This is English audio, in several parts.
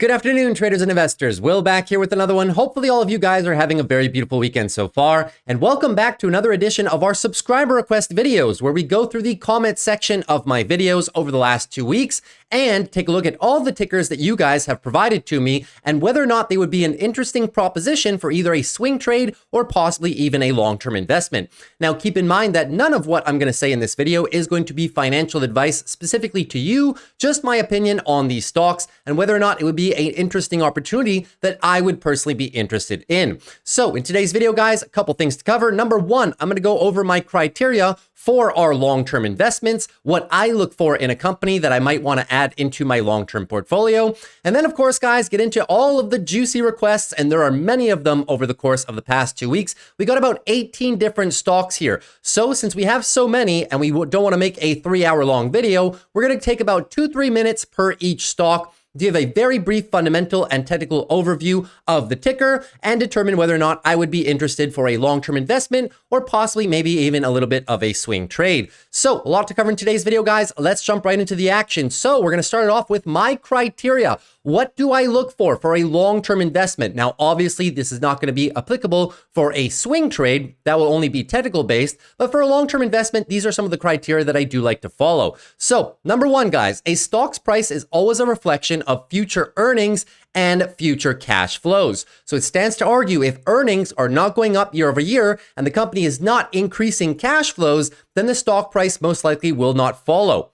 Good afternoon, traders and investors. Will back here with another one. Hopefully all of you guys are having a very beautiful weekend so far. And welcome back to another edition of our subscriber request videos, where we go through the comment section of my videos over the last 2 weeks and take a look at all the tickers that you guys have provided to me and whether or not they would be an interesting proposition for either a swing trade or possibly even a long-term investment. Now, keep in mind that none of what I'm going to say in this video is going to be financial advice specifically to you, just my opinion on these stocks and whether or not it would be an interesting opportunity that I would personally be interested in. So in today's video, guys, a couple things to cover. Number one, I'm going to go over my criteria for our long-term investments, what I look for in a company that I might want to add into my long-term portfolio. And then, of course, guys, get into all of the juicy requests, and there are many of them over the course of the past 2 weeks. We got about 18 different stocks here. So since we have so many and we don't want to make a 3-hour-long video, we're going to take about 2-3 minutes per each stock, give a very brief fundamental and technical overview of the ticker and determine whether or not I would be interested for a long-term investment or possibly maybe even a little bit of a swing trade. So a lot to cover in today's video, guys. Let's jump right into the action. So we're going to start it off with my criteria. What do I look for a long-term investment? Now, obviously, this is not going to be applicable for a swing trade. That will only be technical based. But for a long-term investment, these are some of the criteria that I do like to follow. So number one, guys, a stock's price is always a reflection of future earnings and future cash flows. So it stands to argue if earnings are not going up year over year and the company is not increasing cash flows, then the stock price most likely will not follow.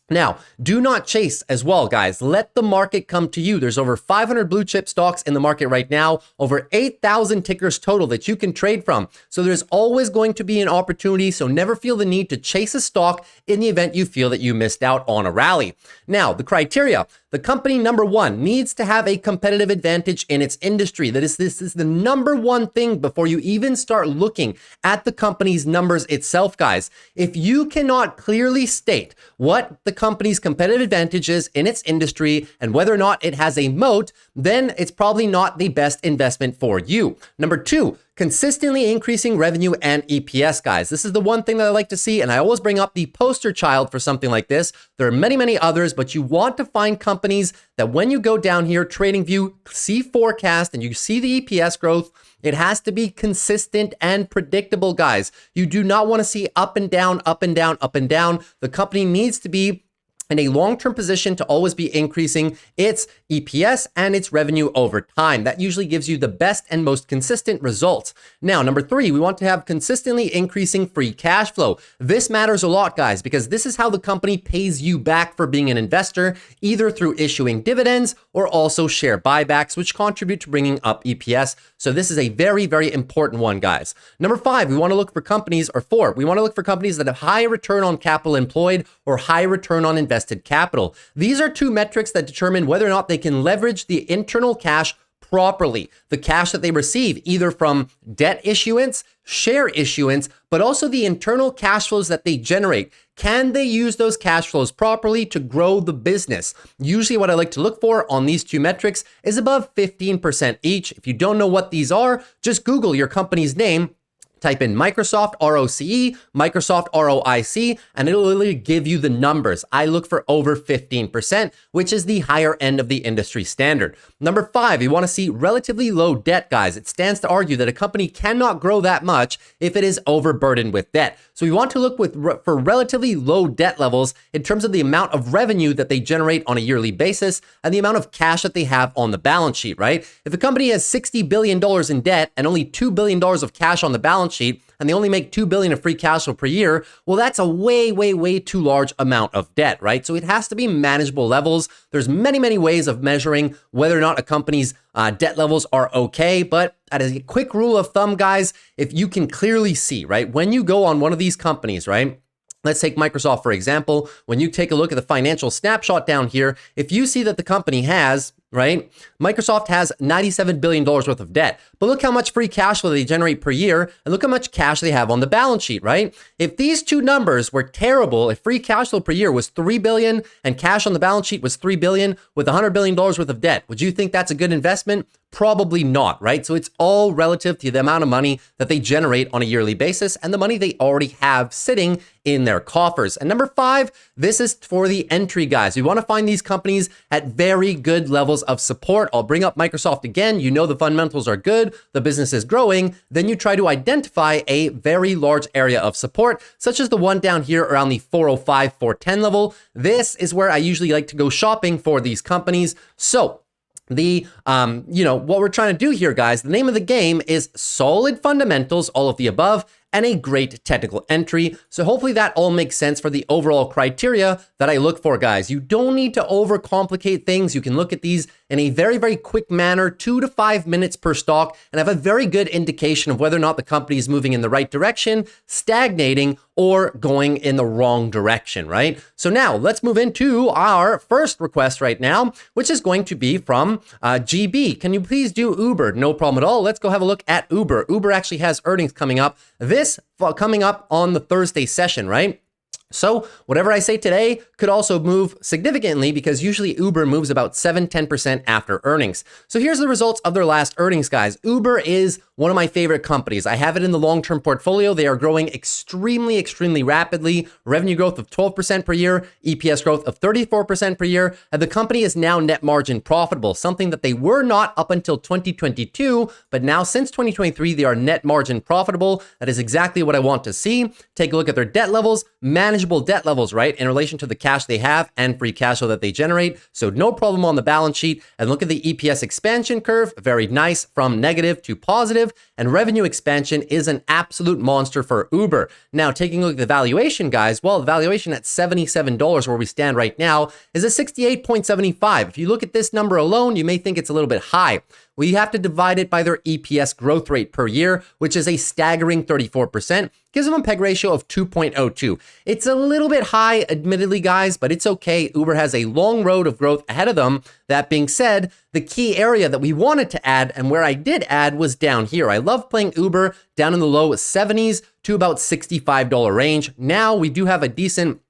Now, do not chase as well, guys. Let the market come to you. There's over 500 blue chip stocks in the market right now, over 8,000 tickers total that you can trade from. So there's always going to be an opportunity. So never feel the need to chase a stock in the event you feel that you missed out on a rally. Now, the criteria. The company, number one, needs to have a competitive advantage in its industry. This is the number one thing before you even start looking at the company's numbers itself, guys. If you cannot clearly state what the company's competitive advantage is in its industry and whether or not it has a moat, then it's probably not the best investment for you. Number two, consistently increasing revenue and EPS, guys. This is the one thing that I like to see, and I always bring up the poster child for something like this. There are many, many others, but you want to find companies that when you go down here, TradingView, see forecast, and you see the EPS growth, it has to be consistent and predictable, guys. You do not want to see up and down, up and down, up and down. The company needs to be in a long-term position to always be increasing its EPS and its revenue over time. That usually gives you the best and most consistent results. Now, number three, we want to have consistently increasing free cash flow. This matters a lot, guys, because this is how the company pays you back for being an investor, either through issuing dividends or also share buybacks, which contribute to bringing up EPS. So this is a very, very important one, guys. Number five, we want to look for companies, or four, we want to look for companies that have high return on capital employed or high return on invested capital. These are two metrics that determine whether or not they can leverage the internal cash properly. The cash that they receive either from debt issuance, share issuance, but also the internal cash flows that they generate. Can they use those cash flows properly to grow the business? Usually what I like to look for on these two metrics is above 15% each. If you don't know what these are, just Google your company's name. Type in Microsoft, ROCE, Microsoft, ROIC, and it'll literally give you the numbers. I look for over 15%, which is the higher end of the industry standard. Number five, you want to see relatively low debt, guys. It stands to argue that a company cannot grow that much if it is overburdened with debt. So we want to look for relatively low debt levels in terms of the amount of revenue that they generate on a yearly basis and the amount of cash that they have on the balance sheet, right? If a company has $60 billion in debt and only $2 billion of cash on the balance sheet, and they only make $2 billion of free cash flow per year, well, that's a way, way, way too large amount of debt, right? So it has to be manageable levels. There's many, many ways of measuring whether or not a company's debt levels are okay, but as a quick rule of thumb, guys, if you can clearly see, right, when you go on one of these companies, right, let's take Microsoft, for example. When you take a look at the financial snapshot down here, if you see that the company has, right, Microsoft has $97 billion worth of debt, but look how much free cash flow they generate per year, and look how much cash they have on the balance sheet, right? If these two numbers were terrible, if free cash flow per year was $3 billion and cash on the balance sheet was $3 billion with $100 billion worth of debt, would you think that's a good investment? Probably not, right? So it's all relative to the amount of money that they generate on a yearly basis and the money they already have sitting in their coffers. And number five, this is for the entry guys. We want to find these companies at very good levels levels of support. I'll bring up Microsoft again. You know the fundamentals are good, the business is growing. Then you try to identify a very large area of support, such as the one down here around the 405, 410 level. This is where I usually like to go shopping for these companies. So what we're trying to do here, guys, the name of the game is solid fundamentals, all of the above, and a great technical entry. So hopefully that all makes sense for the overall criteria that I look for, guys. You don't need to overcomplicate things. You can look at these in a very, very quick manner, 2 to 5 minutes per stock, and have a very good indication of whether or not the company is moving in the right direction, stagnating, or going in the wrong direction, right? So now let's move into our first request right now, which is going to be from GB. Can you please do Uber? No problem at all. Let's go have a look at Uber. Uber actually has earnings coming up. This coming up on the Thursday session, right? So whatever I say today could also move significantly because usually Uber moves about 7-10% after earnings. So here's the results of their last earnings, guys. Uber is one of my favorite companies. I have it in the long-term portfolio. They are growing extremely, extremely rapidly. Revenue growth of 12% per year, EPS growth of 34% per year, and the company is now net margin profitable, something that they were not up until 2022, but now since 2023, they are net margin profitable. That is exactly what I want to see. Take a look at their debt levels, manageable debt levels, right, in relation to the cash they have and free cash flow that they generate. So no problem on the balance sheet. And look at the EPS expansion curve, very nice, from negative to positive. And revenue expansion is an absolute monster for Uber. Now, taking a look at the valuation, guys, well, the valuation at $77 where we stand right now is a 68.75. If you look at this number alone, you may think it's a little bit high. Well, you have to divide it by their EPS growth rate per year, which is a staggering 34%, gives them a PEG ratio of 2.02. It's a little bit high, admittedly, guys, but it's okay. Uber has a long road of growth ahead of them. That being said, the key area that we wanted to add and where I did add was down here. I love playing Uber down in the low 70s to about $65 range. Now we do have a decent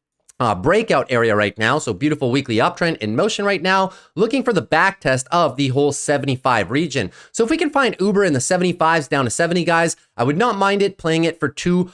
breakout area right now. So beautiful weekly uptrend in motion right now, looking for the back test of the whole 75 region. So if we can find Uber in the 75s down to 70, guys, I would not mind it playing it for two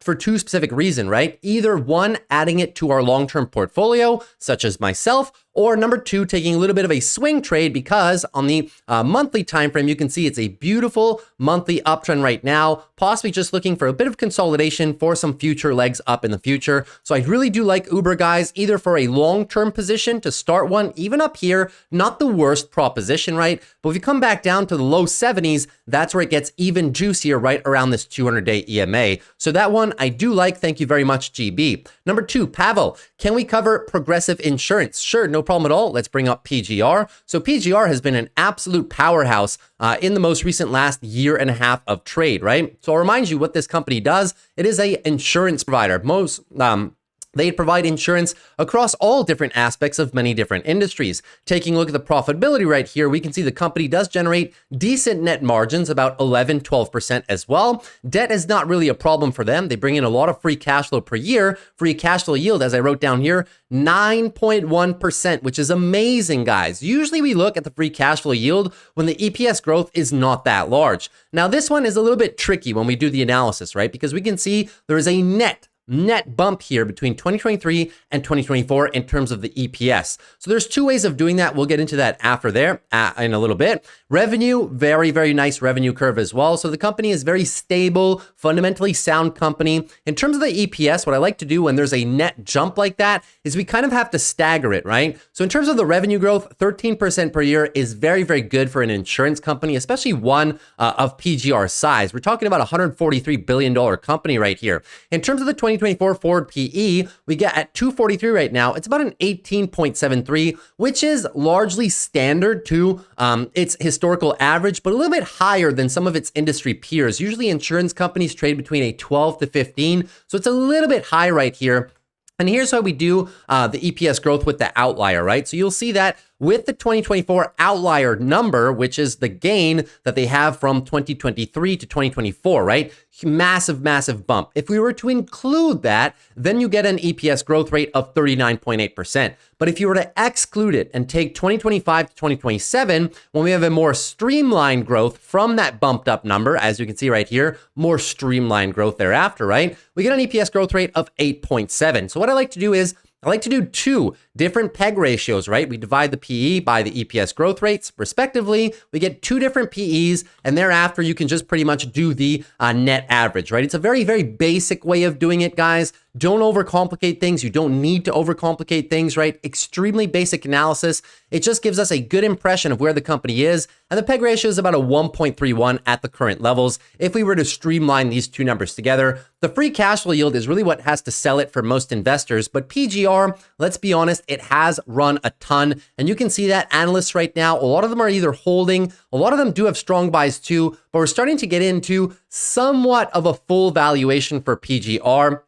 specific reasons, right? Either one, adding it to our long-term portfolio, such as myself, or number two, taking a little bit of a swing trade because on the monthly time frame, you can see it's a beautiful monthly uptrend right now, possibly just looking for a bit of consolidation for some future legs up in the future. So I really do like Uber, guys, either for a long-term position to start one, even up here, not the worst proposition, right? But if you come back down to the low 70s, that's where it gets even juicier, right around this 200-day EMA. So that one I do like. Thank you very much, GB. Number two, Pavel, can we cover Progressive Insurance? Sure, no problem at all. Let's bring up PGR. So PGR has been an absolute powerhouse in the most recent last year and a half of trade, right? So I'll remind you what this company does. It is a insurance provider. They provide insurance across all different aspects of many different industries. Taking a look at the profitability right here, we can see the company does generate decent net margins, about 11-12% as well. Debt is not really a problem for them. They bring in a lot of free cash flow per year. Free cash flow yield, as I wrote down here, 9.1%, which is amazing, guys. Usually we look at the free cash flow yield when the EPS growth is not that large. Now, this one is a little bit tricky when we do the analysis, right? Because we can see there is a net bump here between 2023 and 2024 in terms of the EPS. So there's two ways of doing that. We'll get into that after there in a little bit. Revenue, very, very nice revenue curve as well. So the company is very stable, fundamentally sound company. In terms of the EPS, what I like to do when there's a net jump like that is we kind of have to stagger it, right? So in terms of the revenue growth, 13% per year is very, very good for an insurance company, especially one of PGR size. We're talking about a $143 billion company right here. In terms of the 2024 forward PE, we get at 243 right now. It's about an 18.73, which is largely standard to its historical average, but a little bit higher than some of its industry peers. Usually insurance companies trade between a 12 to 15, so it's a little bit high right here. And here's how we do the EPS growth with the outlier, right? So you'll see that with the 2024 outlier number, which is the gain that they have from 2023 to 2024, right? Massive, massive bump. If we were to include that, then you get an EPS growth rate of 39.8%. But if you were to exclude it and take 2025 to 2027, when we have a more streamlined growth from that bumped up number, as you can see right here, more streamlined growth thereafter, right? We get an EPS growth rate of 8.7. So what I like to do is I like to do two different PEG ratios, right? We divide the PE by the EPS growth rates, respectively. We get two different PEs, and thereafter you can just pretty much do the net average, right? It's a very, very basic way of doing it, guys. Don't overcomplicate things. You don't need to overcomplicate things, right? Extremely basic analysis. It just gives us a good impression of where the company is. And the PEG ratio is about a 1.31 at the current levels. If we were to streamline these two numbers together, the free cash flow yield is really what has to sell it for most investors. But PGR, let's be honest, it has run a ton. And you can see that analysts right now, a lot of them are either holding, a lot of them do have strong buys too, but we're starting to get into somewhat of a full valuation for PGR.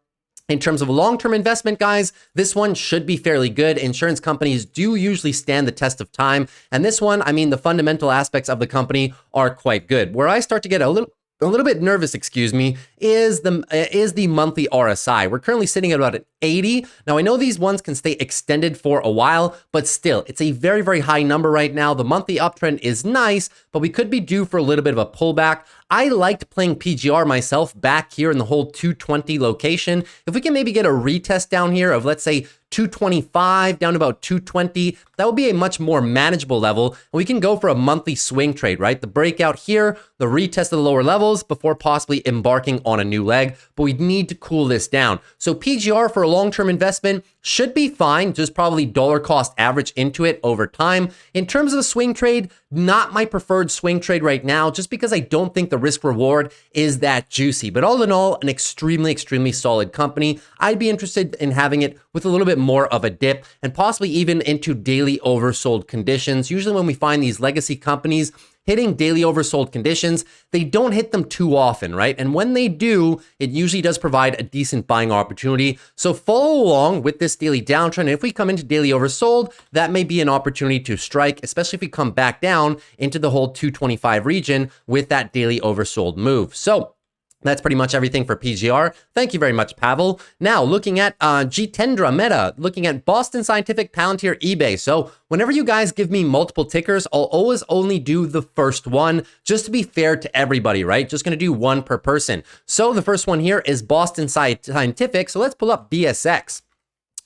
In terms of a long-term investment, guys, this one should be fairly good. Insurance companies do usually stand the test of time. And this one, I mean, the fundamental aspects of the company are quite good. Where I start to get a little bit nervous, excuse me, is the monthly RSI. We're currently sitting at about an 80. Now, I know these ones can stay extended for a while, but still, it's a very, very high number right now. The monthly uptrend is nice, but we could be due for a little bit of a pullback. I liked playing PGR myself back here in the whole 220 location. If we can maybe get a retest down here of, let's say, 225 down to about 220, that would be a much more manageable level. And we can go for a monthly swing trade, right? The breakout here, the retest of the lower levels before possibly embarking on a new leg, but we need to cool this down. So PGR for a long-term investment should be fine, just probably dollar cost average into it over time. In terms of the swing trade, not my preferred swing trade right now, just because I don't think the risk reward is that juicy. But all in all, an extremely, extremely solid company. I'd be interested in having it with a little bit more of a dip and possibly even into daily oversold conditions. Usually when we find these legacy companies hitting daily oversold conditions, they don't hit them too often, right? And when they do, it usually does provide a decent buying opportunity. So follow along with this daily downtrend. And if we come into daily oversold, that may be an opportunity to strike, especially if we come back down into the whole 225 region with that daily oversold move. So that's pretty much everything for PGR. Thank you very much, Pavel. Now, looking at Jitendra Meta, looking at Boston Scientific, Palantir, eBay. So whenever you guys give me multiple tickers, I'll always only do the first one, just to be fair to everybody, right? Just going to do one per person. So the first one here is Boston Scientific. So let's pull up BSX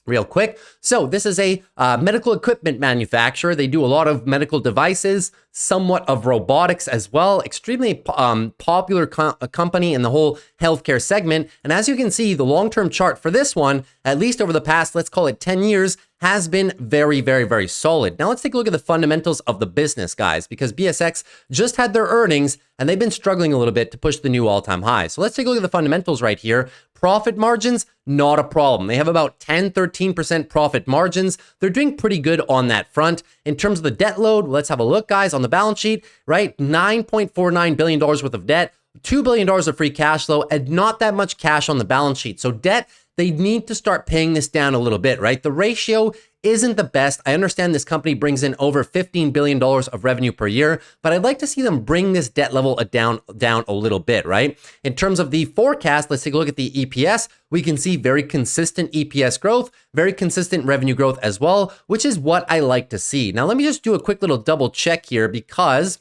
real quick. So this is a medical equipment manufacturer. They do a lot of medical devices, somewhat of robotics as well. Extremely popular company in the whole healthcare segment. And as you can see, the long-term chart for this one, at least over the past, let's call it 10 years, has been very, very, very solid. Now let's take a look at the fundamentals of the business, guys, because BSX just had their earnings and they've been struggling a little bit to push the new all-time high. So let's take a look at the fundamentals right here. Profit margins, not a problem. They have about 10-13% profit margins. They're doing pretty good on that front. In terms of the debt load, let's have a look, guys, on the balance sheet, right? $9.49 billion worth of debt, $2 billion of free cash flow, and not that much cash on the balance sheet. So debt, they need to start paying this down a little bit, right? The ratio isn't the best. I understand this company brings in over $15 billion of revenue per year, but I'd like to see them bring this debt level down a little bit, right? In terms of the forecast, let's take a look at the EPS. We can see very consistent EPS growth, very consistent revenue growth as well, which is what I like to see. Now, let me just do a quick little double check here because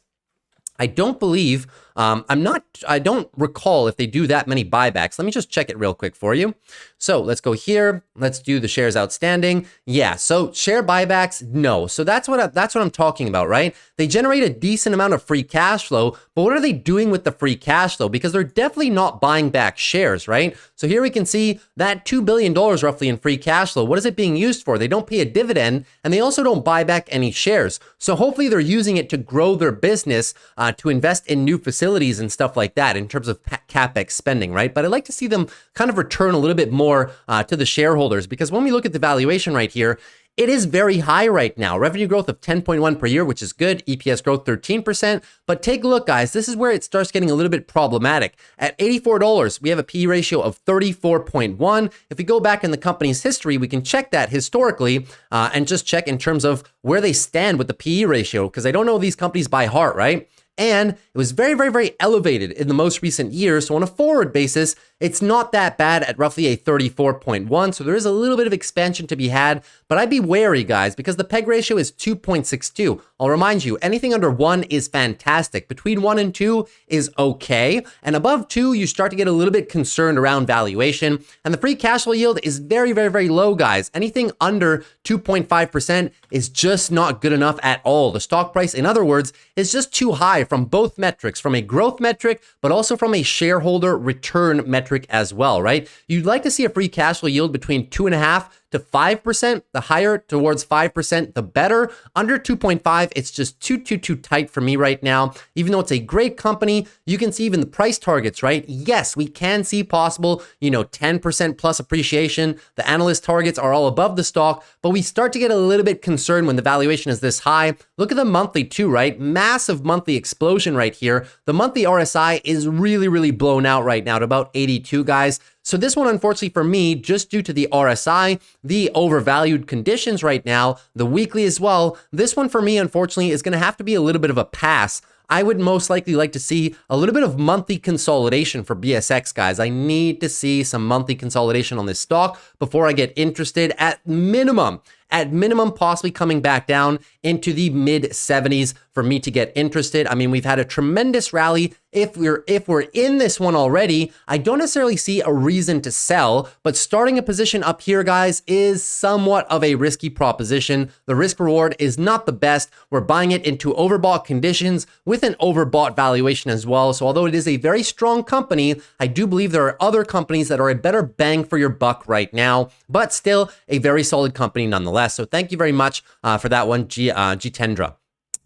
I don't believe, I don't recall if they do that many buybacks. Let me just check it real quick for you. So let's go here. Let's do the shares outstanding. Yeah, so share buybacks, no. So that's what I'm talking about, right? They generate a decent amount of free cash flow, but what are they doing with the free cash flow? Because they're definitely not buying back shares, right? So here we can see that $2 billion roughly in free cash flow. What is it being used for? They don't pay a dividend and they also don't buy back any shares. So hopefully they're using it to grow their business, to invest in new facilities and stuff like that in terms of CapEx spending, right? But I'd like to see them kind of return a little bit more to the shareholders, because when we look at the valuation right here, it is very high right now. Revenue growth of 10.1 per year, which is good. EPS growth 13%. But take a look, guys. This is where it starts getting a little bit problematic. At $84, we have a PE ratio of 34.1. If we go back in the company's history, we can check that historically and just check in terms of where they stand with the PE ratio, because I don't know these companies by heart, right? And it was very, very, very elevated in the most recent years. So on a forward basis, it's not that bad at roughly a 34.1. So there is a little bit of expansion to be had, but I'd be wary, guys, because the PEG ratio is 2.62. I'll remind you, anything under 1 is fantastic. Between 1 and 2 is okay. And above 2, you start to get a little bit concerned around valuation. And the free cash flow yield is very, very, very low, guys. Anything under 2.5% is just not good enough at all. The stock price, in other words, is just too high from both metrics, from a growth metric, but also from a shareholder return metric as well, right? You'd like to see a free cash flow yield between 2.5 to 5%. The higher towards 5%, the better. Under 2.5, it's just too tight for me right now. Even though it's a great company, you can see even the price targets, right? Yes, we can see possible, 10% plus appreciation. The analyst targets are all above the stock, but we start to get a little bit concerned when the valuation is this high. Look at the monthly too, right? Massive monthly explosion right here. The monthly RSI is really, really blown out right now to about 82, guys. So this one, unfortunately for me, just due to the RSI, the overvalued conditions right now, the weekly as well, this one for me, unfortunately, is going to have to be a little bit of a pass. I would most likely like to see a little bit of monthly consolidation for BSX, guys. I need to see some monthly consolidation on this stock before I get interested at minimum, possibly coming back down into the mid 70s for me to get interested. I mean, we've had a tremendous rally. If we're in this one already, I don't necessarily see a reason to sell, but starting a position up here, guys, is somewhat of a risky proposition. The risk reward is not the best. We're buying it into overbought conditions with an overbought valuation as well. So although it is a very strong company, I do believe there are other companies that are a better bang for your buck right now, but still a very solid company nonetheless. So thank you very much for that one, Jitendra.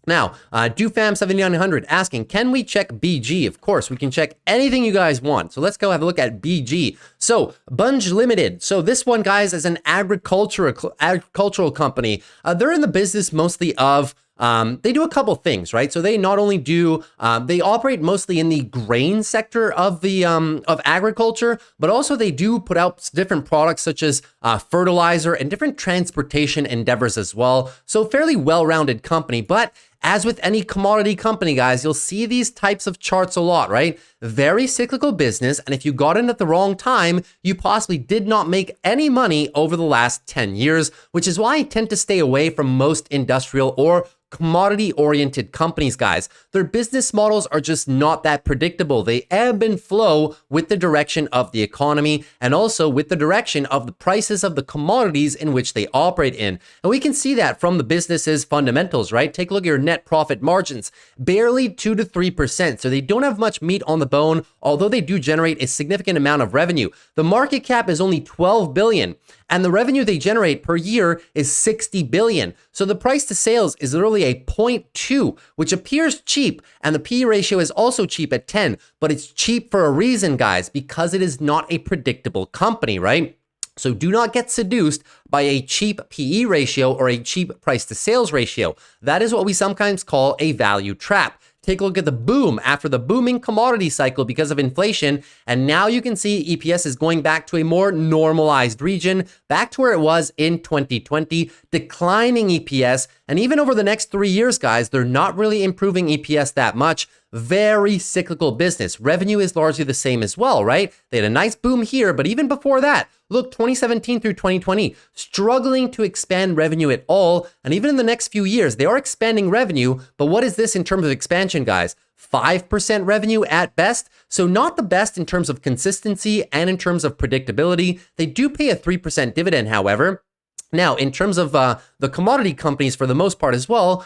Now, DoFam7900 asking, can we check BG? Of course, we can check anything you guys want. So let's go have a look at BG. So Bunge Limited. So this one, guys, is an agricultural company. They're in the business mostly of they do a couple things, right? So they not only do, they operate mostly in the grain sector of the of agriculture, but also they do put out different products such as fertilizer and different transportation endeavors as well. So fairly well-rounded company, but as with any commodity company, guys, you'll see these types of charts a lot, right? Very cyclical business, and if you got in at the wrong time, you possibly did not make any money over the last 10 years, which is why I tend to stay away from most industrial or commodity-oriented companies, guys. Their business models are just not that predictable. They ebb and flow with the direction of the economy and also with the direction of the prices of the commodities in which they operate in. And we can see that from the business's fundamentals, right? Take a look at your net profit margins, barely 2 to 3%. So they don't have much meat on the bone, although they do generate a significant amount of revenue. The market cap is only 12 billion. And the revenue they generate per year is 60 billion. So the price to sales is literally a 0.2, which appears cheap. And the PE ratio is also cheap at 10, but it's cheap for a reason, guys, because it is not a predictable company, right? So do not get seduced by a cheap PE ratio or a cheap price to sales ratio. That is what we sometimes call a value trap. Take a look at the boom after the booming commodity cycle because of inflation. And now you can see EPS is going back to a more normalized region, back to where it was in 2020, declining EPS. And even over the next 3 years, guys, they're not really improving EPS that much. Very cyclical business. Revenue is largely the same as well, right? They had a nice boom here, but even before that, look, 2017 through 2020, struggling to expand revenue at all. And even in the next few years, they are expanding revenue. But what is this in terms of expansion, guys? 5% revenue at best. So not the best in terms of consistency and in terms of predictability. They do pay a 3% dividend, however. Now, in terms of the commodity companies, for the most part as well,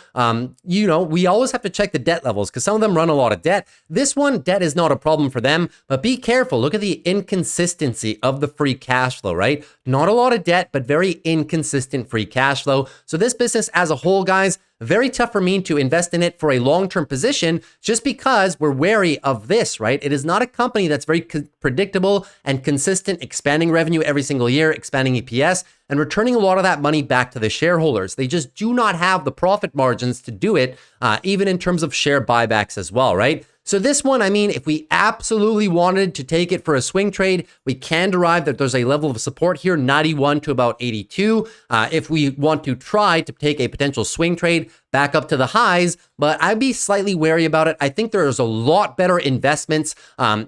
we always have to check the debt levels because some of them run a lot of debt. This one, debt is not a problem for them, but be careful. Look at the inconsistency of the free cash flow, right? Not a lot of debt, but very inconsistent free cash flow. So this business as a whole, guys, very tough for me to invest in it for a long-term position just because we're wary of this, right? It is not a company that's very predictable and consistent, expanding revenue every single year, expanding EPS, and returning a lot of that money back to the shareholders. They just do not have the profit margins to do it, even in terms of share buybacks as well, right? So this one, I mean, if we absolutely wanted to take it for a swing trade, we can derive that there's a level of support here, 91 to about 82. If we want to try to take a potential swing trade back up to the highs, but I'd be slightly wary about it. I think there's a lot better investments,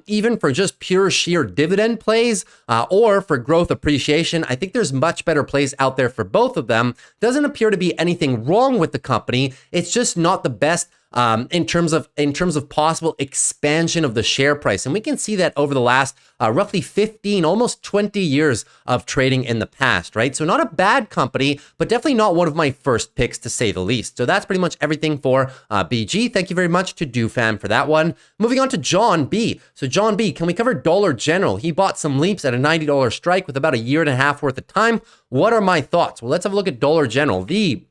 even for just pure sheer dividend plays or for growth appreciation. I think there's much better plays out there for both of them. Doesn't appear to be anything wrong with the company. It's just not the best in terms of possible expansion of the share price. And we can see that over the last roughly 15, almost 20 years of trading in the past, right? So not a bad company, but definitely not one of my first picks to say the least. So that's pretty much everything for BG. Thank you very much to DoFam for that one. Moving on to John B. So John B, can we cover Dollar General? He bought some leaps at a $90 strike with about a year and a half worth of time. What are my thoughts? Well, let's have a look at Dollar General, the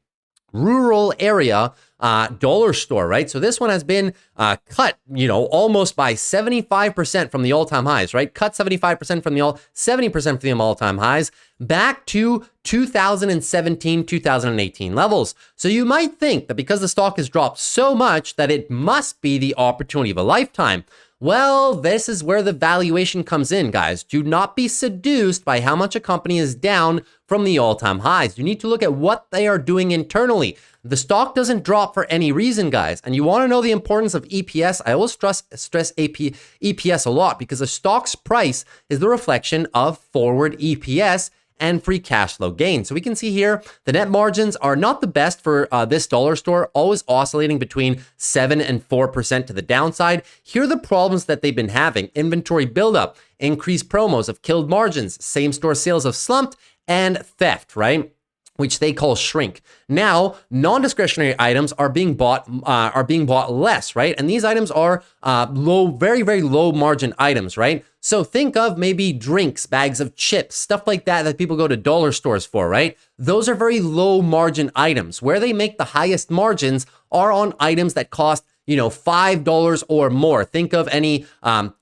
rural area dollar store, right? So this one has been cut, almost by 75% from the all-time highs, right? Cut 75% from 70% from the all-time highs back to 2017, 2018 levels. So you might think that because the stock has dropped so much that it must be the opportunity of a lifetime. Well, this is where the valuation comes in, guys. Do not be seduced by how much a company is down from the all-time highs. You need to look at what they are doing internally. The stock doesn't drop for any reason, guys. And you want to know the importance of EPS. I always stress EPS a lot because the stock's price is the reflection of forward EPS and free cash flow gain. So we can see here, the net margins are not the best for this dollar store, always oscillating between 7 and 4% to the downside. Here are the problems that they've been having. Inventory buildup, increased promos have killed margins, same store sales have slumped, and theft, right? Which they call shrink. Now, non-discretionary items are being bought less, right? And these items are low, very, very low margin items, right? So think of maybe drinks, bags of chips, stuff like that people go to dollar stores for, right? Those are very low margin items. Where they make the highest margins are on items that cost $5 or more. Think of any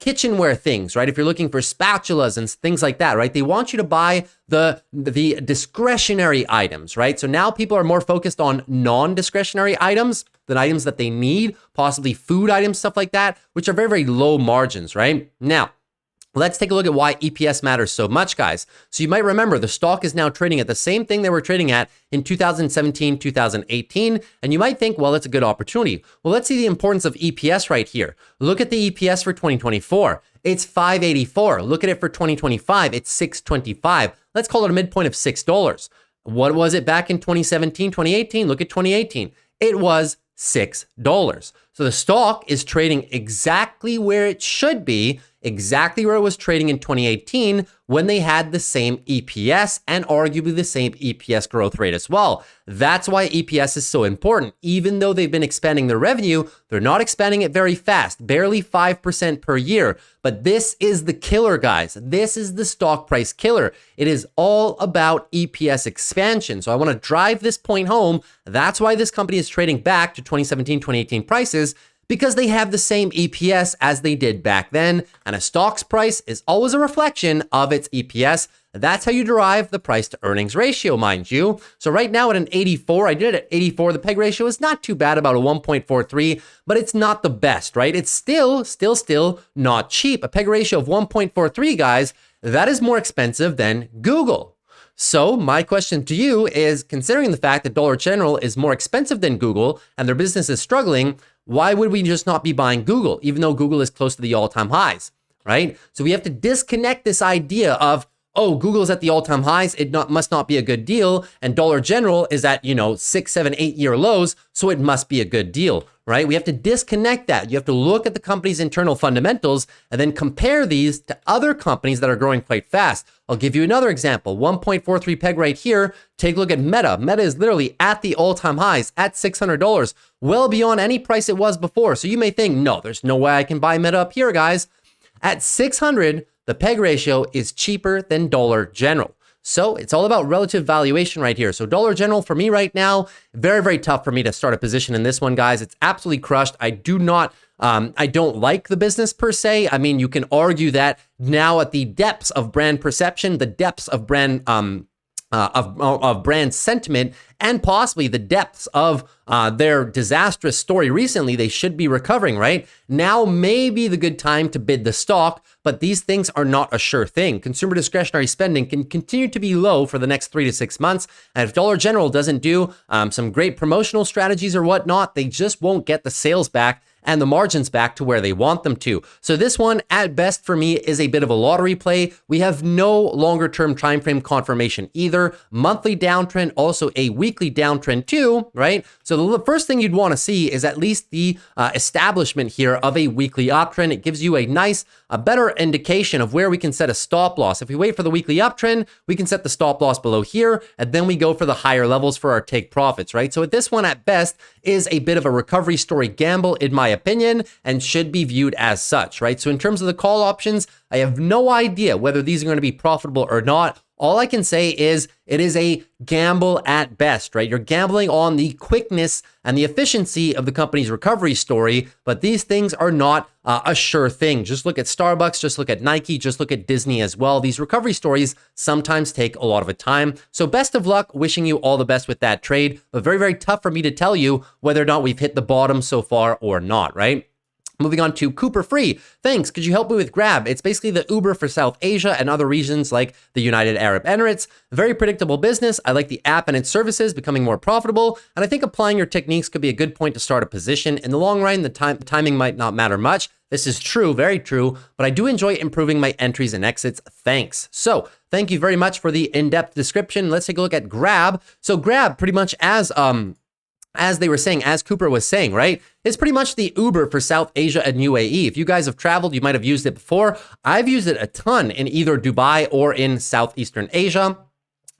kitchenware things, right? If you're looking for spatulas and things like that, right? They want you to buy the discretionary items, right? So now people are more focused on non-discretionary items than items that they need, possibly food items, stuff like that, which are very, very low margins, right? Now, let's take a look at why EPS matters so much, guys. So you might remember the stock is now trading at the same thing they were trading at in 2017, 2018. And you might think, well, it's a good opportunity. Well, let's see the importance of EPS right here. Look at the EPS for 2024. It's $5.84. Look at it for 2025. It's $6.25. Let's call it a midpoint of $6. What was it back in 2017, 2018? Look at 2018. It was $6. So the stock is trading exactly where it should be, exactly where it was trading in 2018 when they had the same EPS and arguably the same EPS growth rate as well. That's why EPS is so important. Even though they've been expanding their revenue, they're not expanding it very fast, barely 5% per year. But this is the killer, guys. This is the stock price killer. It is all about EPS expansion. So I want to drive this point home. That's why this company is trading back to 2017, 2018 prices, because they have the same EPS as they did back then, and a stock's price is always a reflection of its EPS. That's how you derive the price to earnings ratio, mind you. So right now at an 84, I did it at 84, the PEG ratio is not too bad, about a 1.43, but it's not the best, right? It's still not cheap. A PEG ratio of 1.43, guys, that is more expensive than Google. So my question to you is, considering the fact that Dollar General is more expensive than Google and their business is struggling, why would we just not be buying Google, even though Google is close to the all-time highs, right? So we have to disconnect this idea of, oh, Google's at the all-time highs, must not be a good deal, and Dollar General is at, 6, 7, 8-year lows, so it must be a good deal, right? We have to disconnect that. You have to look at the company's internal fundamentals and then compare these to other companies that are growing quite fast. I'll give you another example, 1.43 PEG right here. Take a look at Meta. Meta is literally at the all-time highs at $600, well beyond any price it was before. So you may think, no, there's no way I can buy Meta up here, guys. At 600, the PEG ratio is cheaper than Dollar General. So it's all about relative valuation right here. So Dollar General for me right now, very, very tough for me to start a position in this one, guys. It's absolutely crushed. I don't like the business per se. I mean, you can argue that now at the depths of brand perception, the depths of brand of brand sentiment and possibly the depths of their disastrous story recently, they should be recovering, right? Now may be the good time to bid the stock, but these things are not a sure thing. Consumer discretionary spending can continue to be low for the next 3 to 6 months. And if Dollar General doesn't do some great promotional strategies or whatnot, they just won't get the sales back and the margins back to where they want them to. So this one, at best for me, is a bit of a lottery play. We have no longer term time frame confirmation either. Monthly downtrend, also a weekly downtrend too, right? So the first thing you'd want to see is at least the establishment here of a weekly uptrend. It gives you a better indication of where we can set a stop loss. If we wait for the weekly uptrend, we can set the stop loss below here, and then we go for the higher levels for our take profits, right? So this one at best is a bit of a recovery story gamble in my opinion, and should be viewed as such, right? So in terms of the call options, I have no idea whether these are going to be profitable or not. All I can say is it is a gamble at best, right? You're gambling on the quickness and the efficiency of the company's recovery story, but these things are not a sure thing. Just look at Starbucks, just look at Nike, just look at Disney as well. These recovery stories sometimes take a lot of time. So best of luck, wishing you all the best with that trade, but very, very tough for me to tell you whether or not we've hit the bottom so far or not, right? Moving on to Cooper Free. Thanks. Could you help me with Grab? It's basically the Uber for South Asia and other regions like the United Arab Emirates. Very predictable business. I like the app and its services becoming more profitable. And I think applying your techniques could be a good point to start a position. In the long run, the timing might not matter much. This is true, very true, but I do enjoy improving my entries and exits. Thanks. So thank you very much for the in-depth description. Let's take a look at Grab. So Grab, pretty much as they were saying, as Cooper was saying, right? It's pretty much the Uber for South Asia and UAE. If you guys have traveled, you might have used it before. I've used it a ton in either Dubai or in Southeastern Asia.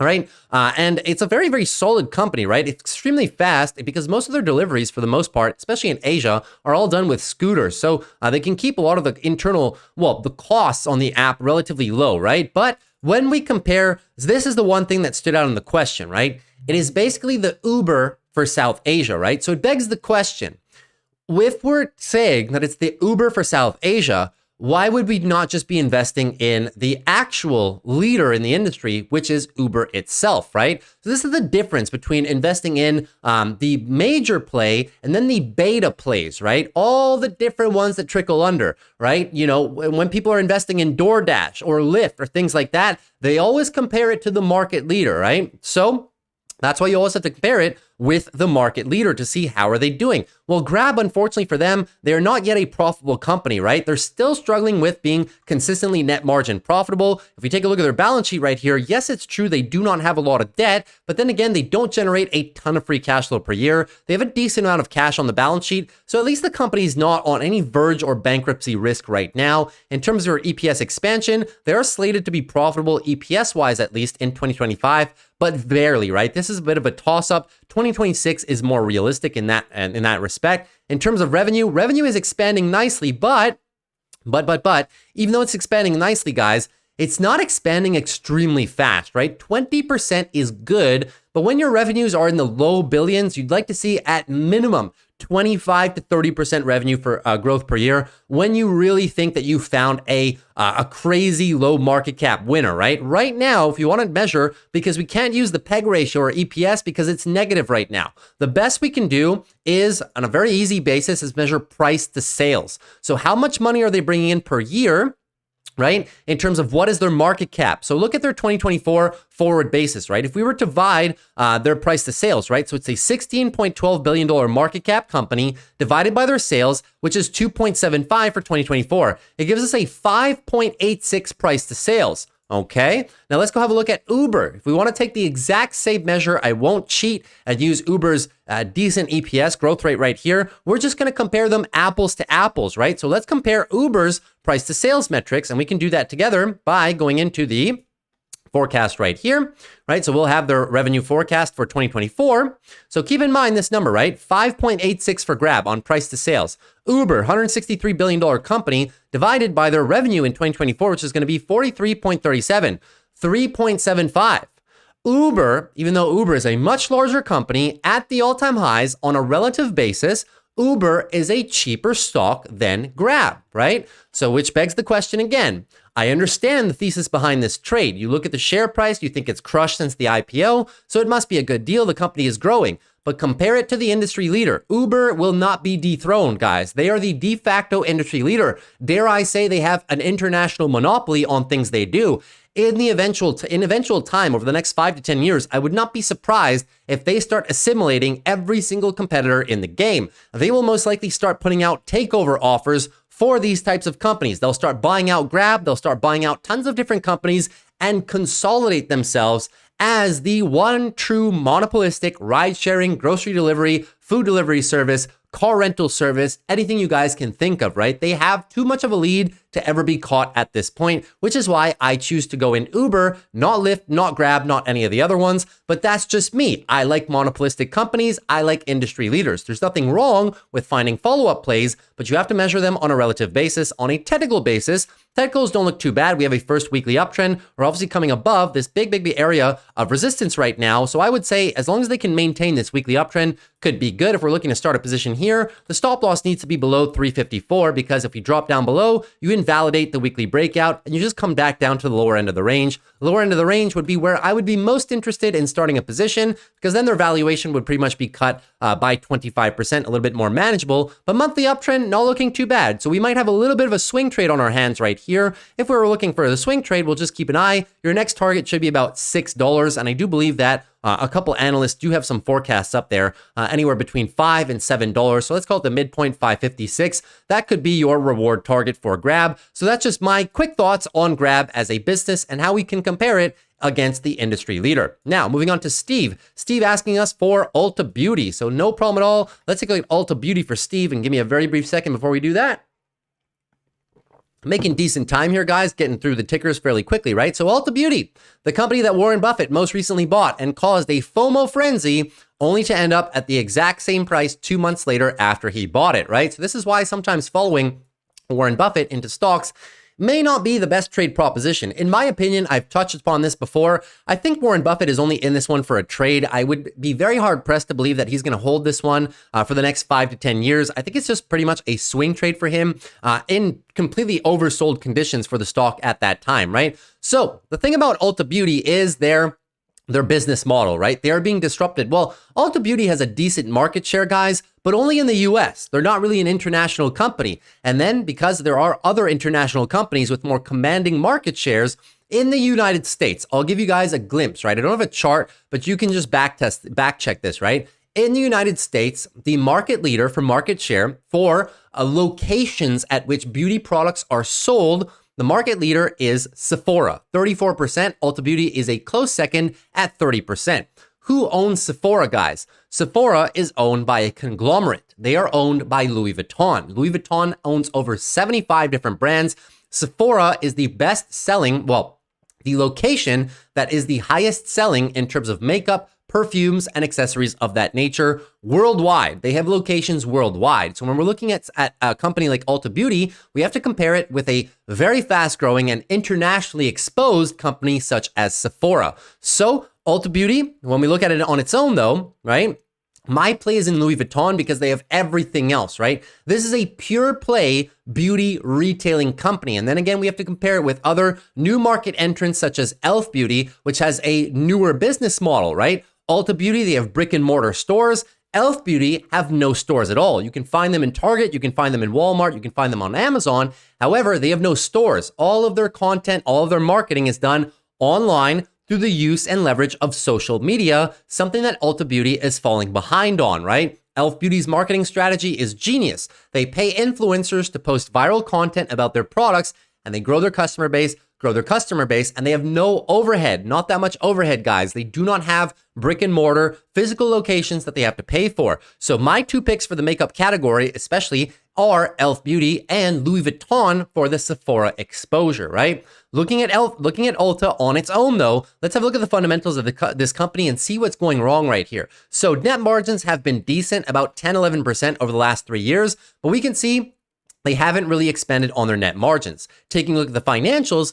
All right. And it's a very, very solid company, right? It's extremely fast because most of their deliveries, for the most part, especially in Asia, are all done with scooters. So they can keep a lot of the the costs on the app relatively low, right? But when we compare, this is the one thing that stood out in the question, right? It is basically the Uber for South Asia, right? So it begs the question, if we're saying that it's the Uber for South Asia, why would we not just be investing in the actual leader in the industry, which is Uber itself, right? So this is the difference between investing in the major play and then the beta plays, right? All the different ones that trickle under, right? You know, when people are investing in DoorDash or Lyft or things like that, they always compare it to the market leader, right? So that's why you always have to compare it with the market leader to see how are they doing. Well, Grab, unfortunately for them, they're not yet a profitable company, right? They're still struggling with being consistently net margin profitable. If we take a look at their balance sheet right here, yes, it's true they do not have a lot of debt, but then again, they don't generate a ton of free cash flow per year. They have a decent amount of cash on the balance sheet, so at least the company's not on any verge or bankruptcy risk right now. In terms of their EPS expansion, they are slated to be profitable EPS-wise at least in 2025, but barely, right? This is a bit of a toss-up. 2026 is more realistic in that respect. In terms of revenue is expanding nicely, but even though it's expanding nicely, guys, it's not expanding extremely fast, right? 20% is good, but when your revenues are in the low billions, you'd like to see at minimum 25 to 30% revenue for growth per year when you really think that you found a crazy low market cap winner, right? Right now, if you want to measure, because we can't use the PEG ratio or EPS because it's negative right now, the best we can do is, on a very easy basis, is measure price to sales. So how much money are they bringing in per year, right? In terms of what is their market cap. So look at their 2024 forward basis, right? If we were to divide their price to sales, right? So it's a $16.12 billion market cap company divided by their sales, which is 2.75 for 2024. It gives us a 5.86 price to sales. Okay, now let's go have a look at Uber. If we want to take the exact same measure, I won't cheat and use Uber's decent EPS growth rate right here. We're just going to compare them apples to apples, right? So let's compare Uber's price to sales metrics, and we can do that together by going into the forecast right here, right? So we'll have their revenue forecast for 2024. So keep in mind this number, right? 5.86 for Grab on price to sales. Uber, $163 billion company, divided by their revenue in 2024, which is going to be 43.37, 3.75. Uber, even though Uber is a much larger company at the all-time highs on a relative basis, Uber is a cheaper stock than Grab, right? So which begs the question again. I understand the thesis behind this trade. You look at the share price, you think it's crushed since the IPO, so it must be a good deal. The company is growing. But compare it to the industry leader. Uber will not be dethroned, guys. They are the de facto industry leader. Dare I say they have an international monopoly on things they do. In the eventual time, over the next 5 to 10 years, I would not be surprised if they start assimilating every single competitor in the game. They will most likely start putting out takeover offers for these types of companies. They'll start buying out Grab, they'll start buying out tons of different companies and consolidate themselves as the one true monopolistic ride-sharing, grocery delivery, food delivery service, car rental service, anything you guys can think of, right? They have too much of a lead to ever be caught at this point, which is why I choose to go in Uber, not Lyft, not Grab, not any of the other ones, but that's just me. I like monopolistic companies. I like industry leaders. There's nothing wrong with finding follow-up plays, but you have to measure them on a relative basis. On a technical basis, technicals don't look too bad. We have a first weekly uptrend. We're obviously coming above this big area of resistance right now. So I would say as long as they can maintain this weekly uptrend, could be good. If we're looking to start a position here, the stop loss needs to be below 354 because if we drop down below, you invalidate the weekly breakout and you just come back down to the lower end of the range. The lower end of the range would be where I would be most interested in starting a position because then their valuation would pretty much be cut by 25%, a little bit more manageable, but monthly uptrend not looking too bad. So we might have a little bit of a swing trade on our hands right here. If we were looking for the swing trade, we'll just keep an eye. Your next target should be about $6. And I do believe that a couple analysts do have some forecasts up there, anywhere between $5 and $7. So let's call it the midpoint, 556. That could be your reward target for Grab. So that's just my quick thoughts on Grab as a business and how we can compare it against the industry leader. Now, moving on to Steve. Steve asking us for Ulta Beauty. So no problem at all. Let's take a look at Ulta Beauty for Steve and give me a very brief second before we do that. Making decent time here, guys, getting through the tickers fairly quickly, right? So Ulta Beauty, the company that Warren Buffett most recently bought and caused a FOMO frenzy only to end up at the exact same price 2 months later after he bought it, right? So this is why sometimes following Warren Buffett into stocks may not be the best trade proposition. In my opinion, I've touched upon this before. I think Warren Buffett is only in this one for a trade. I would be very hard pressed to believe that he's going to hold this one for the next 5 to 10 years. I think it's just pretty much a swing trade for him in completely oversold conditions for the stock at that time, right? So the thing about Ulta Beauty is their business model, right? They are being disrupted. Well, Ulta Beauty has a decent market share, guys, but only in the US. They're not really an international company. And then because there are other international companies with more commanding market shares in the United States, I'll give you guys a glimpse, right? I don't have a chart, but you can just back check this, right? In the United States, the market leader for market share for locations at which beauty products are sold, the market leader is Sephora, 34%. Ulta Beauty is a close second at 30%. Who owns Sephora, guys? Sephora is owned by a conglomerate. They are owned by Louis Vuitton. Louis Vuitton owns over 75 different brands. Sephora is the best selling, well, the location that is the highest selling in terms of makeup, perfumes, and accessories of that nature worldwide. They have locations worldwide. So when we're looking at a company like Ulta Beauty, we have to compare it with a very fast growing and internationally exposed company such as Sephora. So Ulta Beauty, when we look at it on its own though, right? My play is in Louis Vuitton because they have everything else, right? This is a pure play beauty retailing company. And then again, we have to compare it with other new market entrants such as e.l.f. Beauty, which has a newer business model, right? Ulta Beauty, they have brick and mortar stores. e.l.f. Beauty have no stores at all. You can find them in Target, you can find them in Walmart, you can find them on Amazon. However, they have no stores. All of their content, all of their marketing is done online through the use and leverage of social media, something that Ulta Beauty is falling behind on, right? e.l.f. Beauty's marketing strategy is genius. They pay influencers to post viral content about their products and they grow their customer base, and they have no overhead, not that much overhead, guys. They do not have brick and mortar physical locations that they have to pay for. So my two picks for the makeup category, especially, are e.l.f. Beauty and Louis Vuitton for the Sephora exposure, right? Looking at Ulta on its own though, let's have a look at the fundamentals of this company and see what's going wrong right here. So net margins have been decent, about 10-11% over the last 3 years, but we can see they haven't really expanded on their net margins. Taking a look at the financials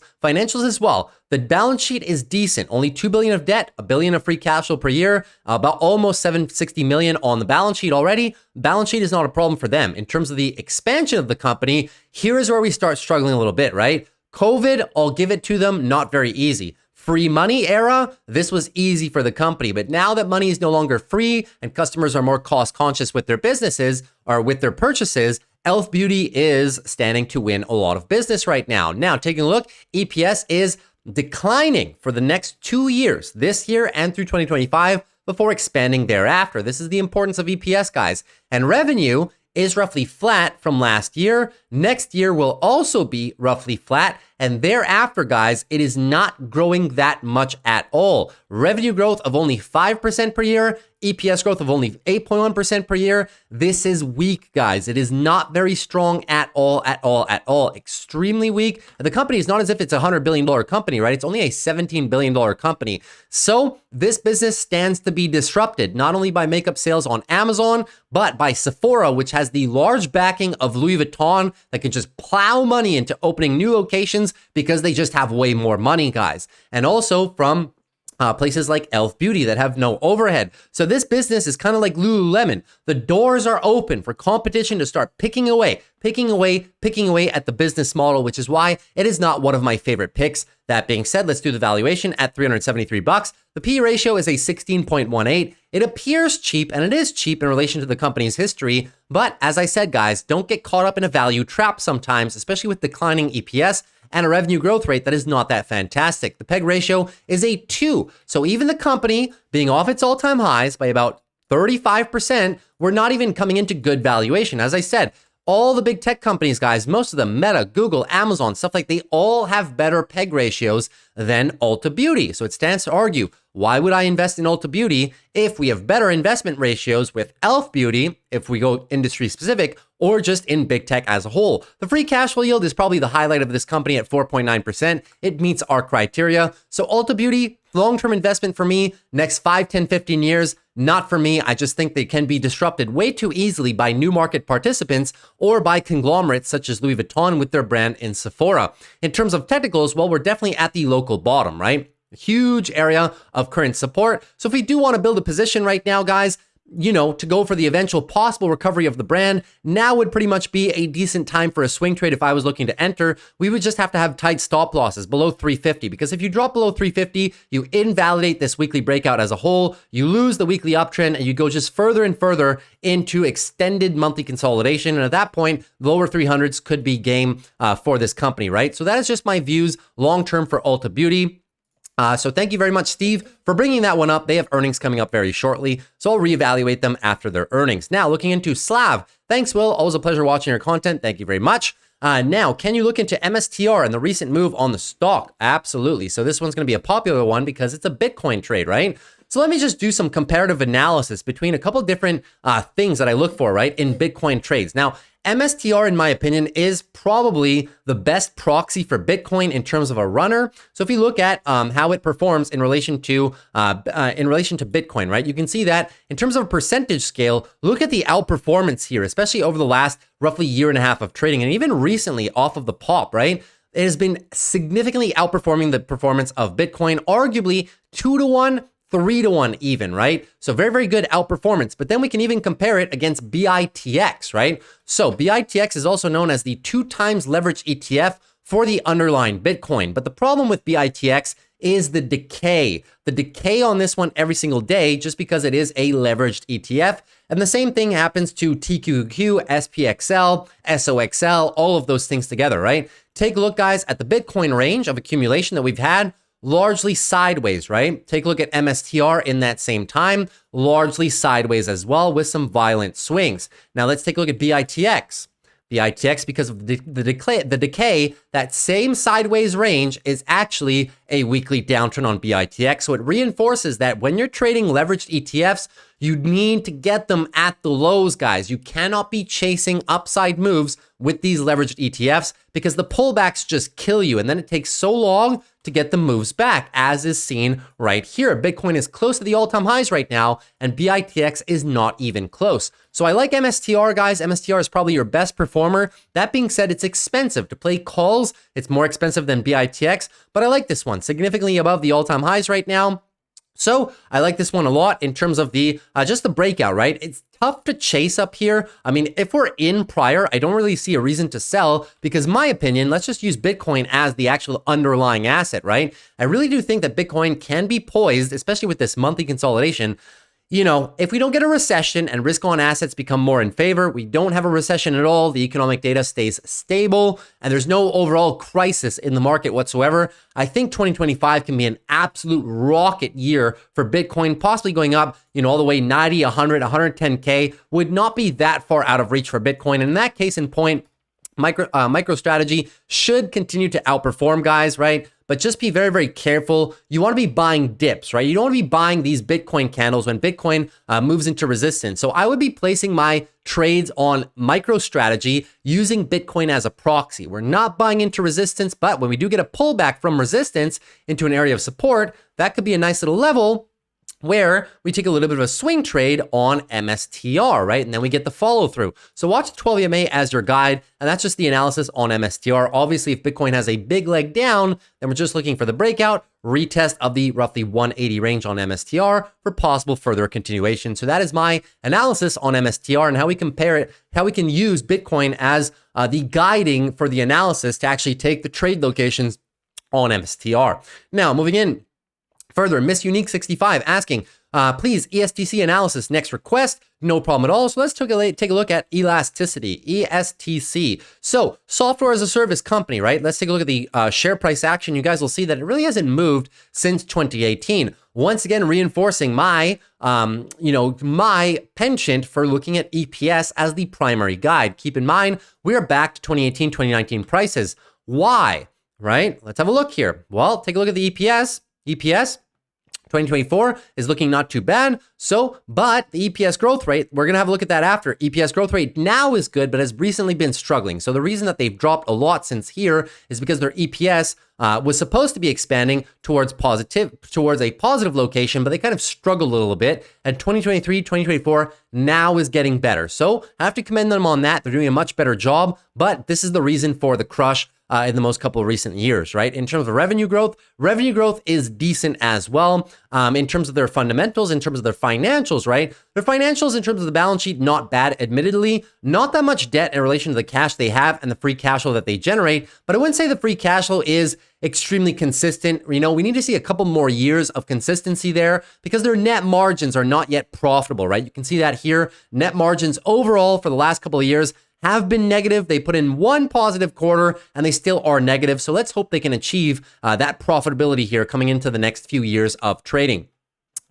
as well. The balance sheet is decent. Only $2 billion of debt, $1 billion of free cash flow per year, about almost $760 million on the balance sheet already. Balance sheet is not a problem for them. In terms of the expansion of the company, here is where we start struggling a little bit, right? COVID, I'll give it to them, not very easy. Free money era, this was easy for the company. But now that money is no longer free and customers are more cost conscious with their businesses or with their purchases, Elf Beauty is standing to win a lot of business right now. Now, taking a look, EPS is declining for the next 2 years, this year and through 2025, before expanding thereafter. This is the importance of EPS, guys. And revenue is roughly flat from last year. Next year will also be roughly flat. And thereafter, guys, it is not growing that much at all. Revenue growth of only 5% per year, EPS growth of only 8.1% per year. This is weak, guys. It is not very strong at all. Extremely weak. The company is not as if it's a $100 billion company, right? It's only a $17 billion company. So this business stands to be disrupted, not only by makeup sales on Amazon, but by Sephora, which has the large backing of Louis Vuitton that can just plow money into opening new locations because they just have way more money, guys. And also from places like Elf Beauty that have no overhead. So this business is kind of like Lululemon. The doors are open for competition to start picking away at the business model, which is why it is not one of my favorite picks. That being said, let's do the valuation at $373. The P ratio is a 16.18. It appears cheap, and it is cheap in relation to the company's history. But as I said, guys, don't get caught up in a value trap sometimes, especially with declining EPS and a revenue growth rate that is not that fantastic. The PEG ratio is a 2. So even the company being off its all-time highs by about 35%, we're not even coming into good valuation. As I said, all the big tech companies, guys, most of them, Meta, Google, Amazon, stuff like they all have better PEG ratios than Ulta Beauty. So it stands to argue, why would I invest in Ulta Beauty if we have better investment ratios with Elf Beauty, if we go industry specific, or just in big tech as a whole? The free cash flow yield is probably the highlight of this company at 4.9%. It meets our criteria. So Ulta Beauty, long-term investment for me, next 5, 10, 15 years, not for me. I just think they can be disrupted way too easily by new market participants or by conglomerates such as Louis Vuitton with their brand in Sephora. In terms of technicals, well, we're definitely at the local bottom, right? Huge area of current support. So if we do want to build a position right now, guys, you know, to go for the eventual possible recovery of the brand, now would pretty much be a decent time for a swing trade. If I was looking to enter, we would just have to have tight stop losses below 350, because if you drop below 350, you invalidate this weekly breakout as a whole, you lose the weekly uptrend, and you go just further and further into extended monthly consolidation. And at that point, lower 300s could be game for this company, right? So that is just my views long-term for Ulta Beauty. So thank you very much, Steve, for bringing that one up. They have earnings coming up very shortly, so I'll reevaluate them after their earnings. Now, looking into Slav. Thanks, Will. Always a pleasure watching your content. Thank you very much. Now, can you look into MSTR and the recent move on the stock? Absolutely. So this one's going to be a popular one because it's a Bitcoin trade, right? So let me just do some comparative analysis between a couple different things that I look for, right, in Bitcoin trades. Now, MSTR, in my opinion, is probably the best proxy for Bitcoin in terms of a runner. So if you look at how it performs in relation to Bitcoin, right, you can see that in terms of a percentage scale, look at the outperformance here, especially over the last roughly year and a half of trading, and even recently off of the pop, right? It has been significantly outperforming the performance of Bitcoin, arguably 2-to-1, 3-to-1 even, right? So very, very good outperformance. But then we can even compare it against BITX, right? So BITX is also known as the 2x leveraged ETF for the underlying Bitcoin. But the problem with BITX is the decay. The decay on this one every single day, just because it is a leveraged ETF. And the same thing happens to TQQQ, SPXL, SOXL, all of those things together, right? Take a look, guys, at the Bitcoin range of accumulation that we've had. Largely sideways, right? Take a look at MSTR in that same time, largely sideways as well with some violent swings. Now let's take a look at BITX. BITX, because of the decay, that same sideways range is actually a weekly downtrend on BITX. So it reinforces that when you're trading leveraged ETFs, you need to get them at the lows, guys. You cannot be chasing upside moves with these leveraged ETFs because the pullbacks just kill you. And then it takes so long to get the moves back, as is seen right here. Bitcoin is close to the all-time highs right now, and BITX is not even close. So I like MSTR, guys. MSTR is probably your best performer. That being said, it's expensive to play calls. It's more expensive than BITX, but I like this one, significantly above the all-time highs right now. So I like this one a lot in terms of the just the breakout, right? It's tough to chase up here. I mean, if we're in prior, I don't really see a reason to sell because my opinion, let's just use Bitcoin as the actual underlying asset, right? I really do think that Bitcoin can be poised, especially with this monthly consolidation. You know, if we don't get a recession and risk on assets become more in favor, we don't have a recession at all, the economic data stays stable, and there's no overall crisis in the market whatsoever, I think 2025 can be an absolute rocket year for Bitcoin, possibly going up, you know, all the way 90, 100, 110K would not be that far out of reach for Bitcoin. And in that case in point, MicroStrategy should continue to outperform, guys, right? But just be very, very careful. You want to be buying dips, right? You don't want to be buying these Bitcoin candles when Bitcoin moves into resistance. So I would be placing my trades on MicroStrategy using Bitcoin as a proxy. We're not buying into resistance, but when we do get a pullback from resistance into an area of support, that could be a nice little level where we take a little bit of a swing trade on MSTR, right? And then we get the follow through. So watch the 12 EMA as your guide, and that's just the analysis on MSTR. Obviously, if Bitcoin has a big leg down, then we're just looking for the breakout, retest of the roughly 180 range on MSTR for possible further continuation. So that is my analysis on MSTR and how we compare it, how we can use Bitcoin as the guiding for the analysis to actually take the trade locations on MSTR. Now, moving in further, Miss Unique 65 asking, please, ESTC analysis, next request. No problem at all. So let's take a look at elasticity, ESTC. So software as a service company, right? Let's take a look at the share price action. You guys will see that it really hasn't moved since 2018. Once again, reinforcing my, my penchant for looking at EPS as the primary guide. Keep in mind, we are back to 2018, 2019 prices. Why, right? Let's have a look here. Well, take a look at the EPS. 2024 is looking not too bad. So, but the EPS growth rate, we're going to have a look at that after. EPS growth rate now is good, but has recently been struggling. So the reason that they've dropped a lot since here is because their EPS was supposed to be expanding towards a positive location, but they kind of struggled a little bit. And 2023, 2024 now is getting better. So I have to commend them on that. They're doing a much better job, but this is the reason for the crush in the most couple of recent years, right? In terms of revenue growth is decent as well. In terms of their fundamentals, in terms of their financials, right? Their financials in terms of the balance sheet, not bad, admittedly. Not that much debt in relation to the cash they have and the free cash flow that they generate, but I wouldn't say the free cash flow is extremely consistent. You know, we need to see a couple more years of consistency there because their net margins are not yet profitable, right? You can see that here. Net margins overall for the last couple of years have been negative. They put in one positive quarter and they still are negative. So let's hope they can achieve that profitability here coming into the next few years of trading.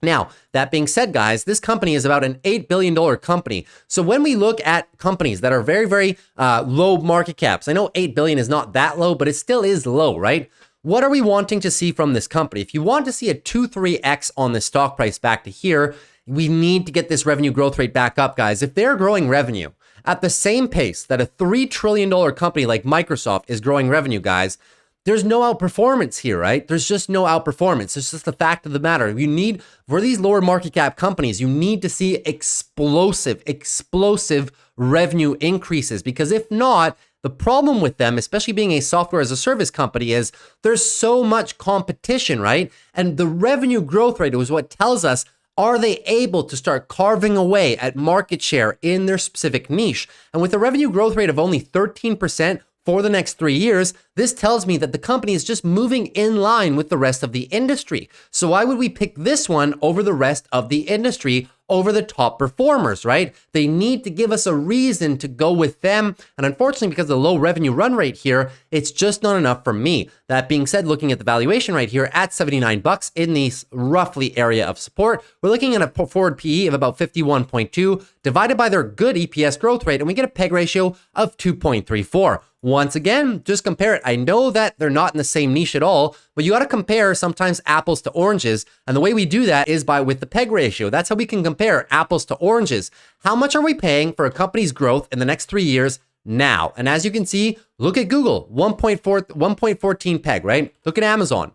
Now, that being said, guys, this company is about an $8 billion company. So when we look at companies that are very, very low market caps, I know 8 billion is not that low, but it still is low, right? What are we wanting to see from this company? If you want to see a 2-3x on the stock price back to here, we need to get this revenue growth rate back up, guys. If they're growing revenue at the same pace that a $3 trillion company like Microsoft is growing revenue, guys, there's no outperformance here, right? There's just no outperformance. It's just the fact of the matter. You need, for these lower market cap companies, you need to see explosive revenue increases, because if not, the problem with them, especially being a software as a service company, is there's so much competition, right? And the revenue growth rate is what tells us, are they able to start carving away at market share in their specific niche? And with a revenue growth rate of only 13% for the next 3 years, this tells me that the company is just moving in line with the rest of the industry. So why would we pick this one over the rest of the industry, over the top performers, right? They need to give us a reason to go with them. And unfortunately, because of the low revenue run rate here, it's just not enough for me. That being said, looking at the valuation right here at 79 bucks in this roughly area of support, we're looking at a forward PE of about 51.2 divided by their good EPS growth rate, and we get a PEG ratio of 2.34. Once again, just compare it. I know that they're not in the same niche at all, but you got to compare sometimes apples to oranges. And the way we do that is with the PEG ratio. That's how we can compare apples to oranges. How much are we paying for a company's growth in the next 3 years now? And as you can see, look at Google, 1.14 PEG, right? Look at Amazon,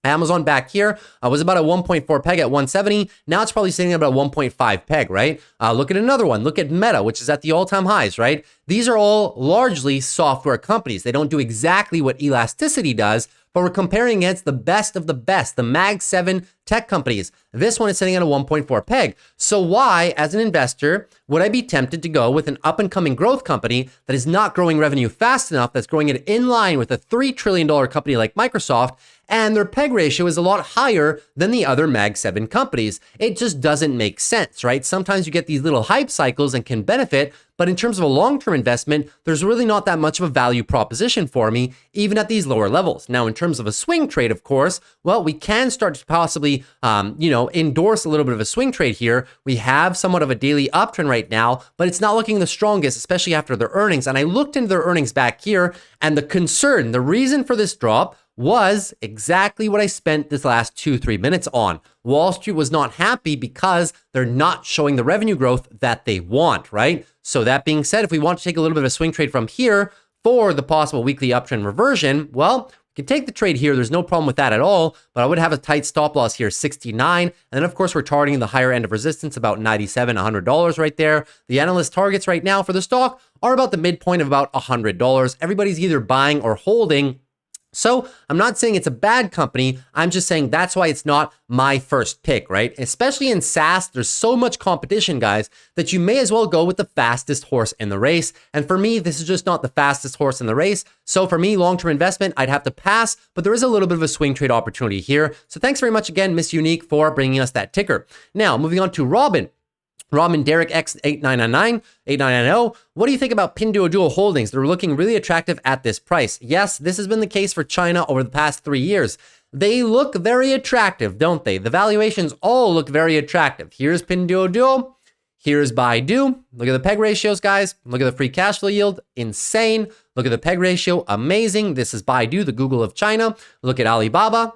Amazon back here was about a 1.4 peg at 170. Now it's probably sitting at about a 1.5 peg, right? Look at another one. Look at Meta, which is at the all-time highs, right? These are all largely software companies. They don't do exactly what elasticity does, but we're comparing against the best of the best, the Mag 7 tech companies. This one is sitting at a 1.4 peg. So why, as an investor, would I be tempted to go with an up-and-coming growth company that is not growing revenue fast enough, that's growing it in line with a $3 trillion company like Microsoft, and their PEG ratio is a lot higher than the other Mag 7 companies? It just doesn't make sense, right? Sometimes you get these little hype cycles and can benefit, but in terms of a long-term investment, there's really not that much of a value proposition for me, even at these lower levels. Now, in terms of a swing trade, of course, well, we can start to possibly, endorse a little bit of a swing trade here. We have somewhat of a daily uptrend right now, but it's not looking the strongest, especially after their earnings. And I looked into their earnings back here, and the reason for this drop was exactly what I spent this last 2-3 minutes on. Wall Street was not happy because they're not showing the revenue growth that they want, right? So that being said, if we want to take a little bit of a swing trade from here for the possible weekly uptrend reversion, well, we can take the trade here. There's no problem with that at all, but I would have a tight stop loss here, 69. And then of course, we're targeting the higher end of resistance, about $97, $100 right there. The analyst targets right now for the stock are about the midpoint of about $100. Everybody's either buying or holding. So I'm not saying it's a bad company. I'm just saying that's why it's not my first pick, right? Especially in SaaS, there's so much competition, guys, that you may as well go with the fastest horse in the race. And for me, this is just not the fastest horse in the race. So for me, long-term investment, I'd have to pass, but there is a little bit of a swing trade opportunity here. So thanks very much again, Miss Unique, for bringing us that ticker. Now, moving on to Robin Derek X8990. What do you think about Pinduoduo Holdings? They're looking really attractive at this price. Yes, this has been the case for China over the past 3 years. They look very attractive, don't they? The valuations all look very attractive. Here's Pinduoduo. Here's Baidu. Look at the PEG ratios, guys. Look at the free cash flow yield. Insane. Look at the PEG ratio. Amazing. This is Baidu, the Google of China. Look at Alibaba.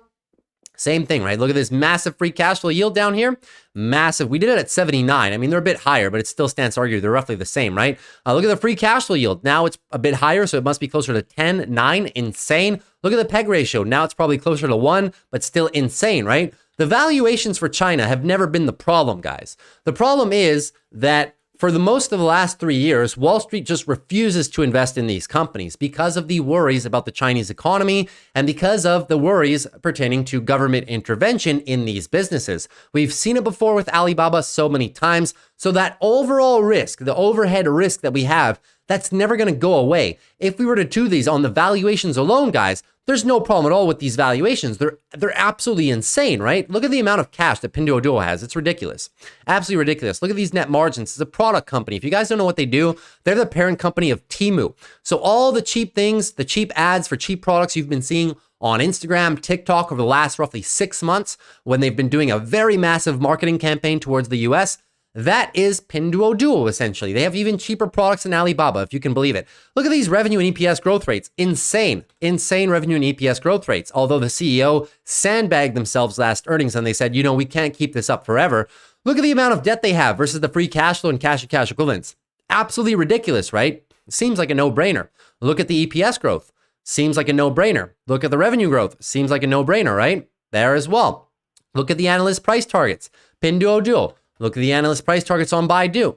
Same thing, right? Look at this massive free cash flow yield down here. Massive. We did it at 79. I mean, they're a bit higher, but it still stands to argue they're roughly the same, right? Look at the free cash flow yield. Now it's a bit higher, so it must be closer to 10, 9. Insane. Look at the PEG ratio. Now it's probably closer to 1, but still insane, right? The valuations for China have never been the problem, guys. The problem is that for the most of the last 3 years, Wall Street just refuses to invest in these companies because of the worries about the Chinese economy and because of the worries pertaining to government intervention in these businesses. We've seen it before with Alibaba so many times. So that overall risk, the overhead risk that we have, that's never going to go away. If we were to do these on the valuations alone, guys, there's no problem at all with these valuations. They're absolutely insane, right? Look at the amount of cash that Pinduoduo has. It's ridiculous. Absolutely ridiculous. Look at these net margins. It's a product company. If you guys don't know what they do, they're the parent company of Temu. So all the cheap things, the cheap ads for cheap products you've been seeing on Instagram, TikTok over the last roughly 6 months when they've been doing a very massive marketing campaign towards the US, that is Pinduoduo, essentially. They have even cheaper products than Alibaba, if you can believe it. Look at these revenue and EPS growth rates. Insane. Insane revenue and EPS growth rates. Although the CEO sandbagged themselves last earnings and they said, you know, we can't keep this up forever. Look at the amount of debt they have versus the free cash flow and cash equivalents. Absolutely ridiculous, right? Seems like a no-brainer. Look at the EPS growth. Seems like a no-brainer. Look at the revenue growth. Seems like a no-brainer, right? There as well. Look at the analyst price targets. Pinduoduo. Look at the analyst price targets on Baidu,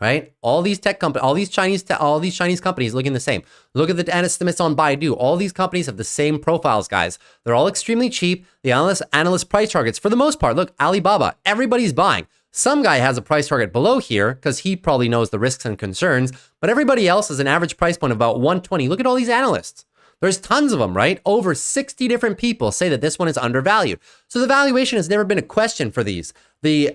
right? All these tech companies, all these Chinese companies looking the same. Look at the estimates on Baidu. All these companies have the same profiles, guys. They're all extremely cheap. The analyst price targets, for the most part, look, Alibaba, everybody's buying. Some guy has a price target below here because he probably knows the risks and concerns, but everybody else has an average price point of about 120. Look at all these analysts. There's tons of them, right? Over 60 different people say that this one is undervalued. So the valuation has never been a question for these. The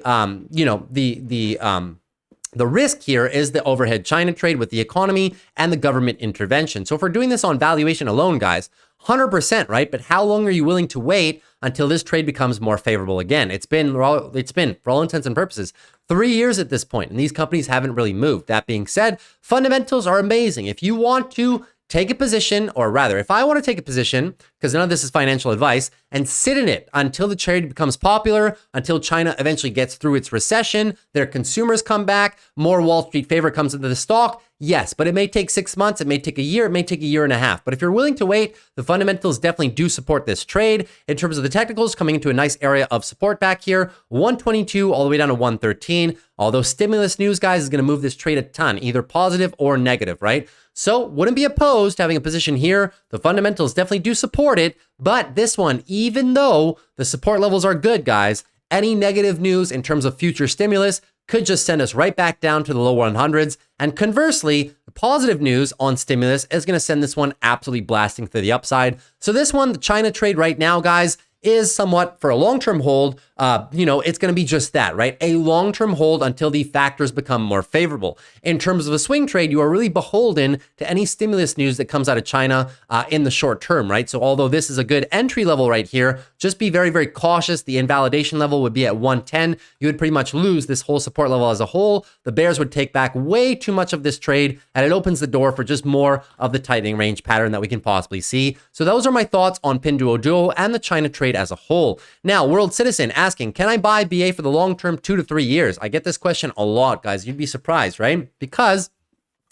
risk here is the overhead China trade with the economy and the government intervention. So if we're doing this on valuation alone, guys, 100%, right? But how long are you willing to wait until this trade becomes more favorable again? It's been, for all intents and purposes, 3 years at this point, and these companies haven't really moved. That being said, fundamentals are amazing. If you want to take a position, or rather, if I want to take a position because none of this is financial advice, and sit in it until the trade becomes popular, until China eventually gets through its recession, their consumers come back, more Wall Street favor comes into the stock. Yes, but it may take 6 months, it may take a year, it may take a year and a half. But if you're willing to wait, the fundamentals definitely do support this trade. In terms of the technicals, coming into a nice area of support back here, 122 all the way down to 113. Although stimulus news, guys, is going to move this trade a ton, either positive or negative, right? So wouldn't be opposed to having a position here. The fundamentals definitely do support it. But this one, even though the support levels are good, guys, any negative news in terms of future stimulus could just send us right back down to the low 100s. And conversely, the positive news on stimulus is going to send this one absolutely blasting to the upside. So this one, the China trade right now, guys, is somewhat for a long-term hold. It's going to be just that, right? A long-term hold until the factors become more favorable. In terms of a swing trade, you are really beholden to any stimulus news that comes out of China in the short term, right? So although this is a good entry level right here, just be very, very cautious. The invalidation level would be at 110. You would pretty much lose this whole support level as a whole. The bears would take back way too much of this trade, and it opens the door for just more of the tightening range pattern that we can possibly see. So those are my thoughts on Pinduoduo and the China trade as a whole. Now, World Citizen asking, can I buy BA for the long term 2 to 3 years? I get this question a lot, guys. You'd be surprised, right? Because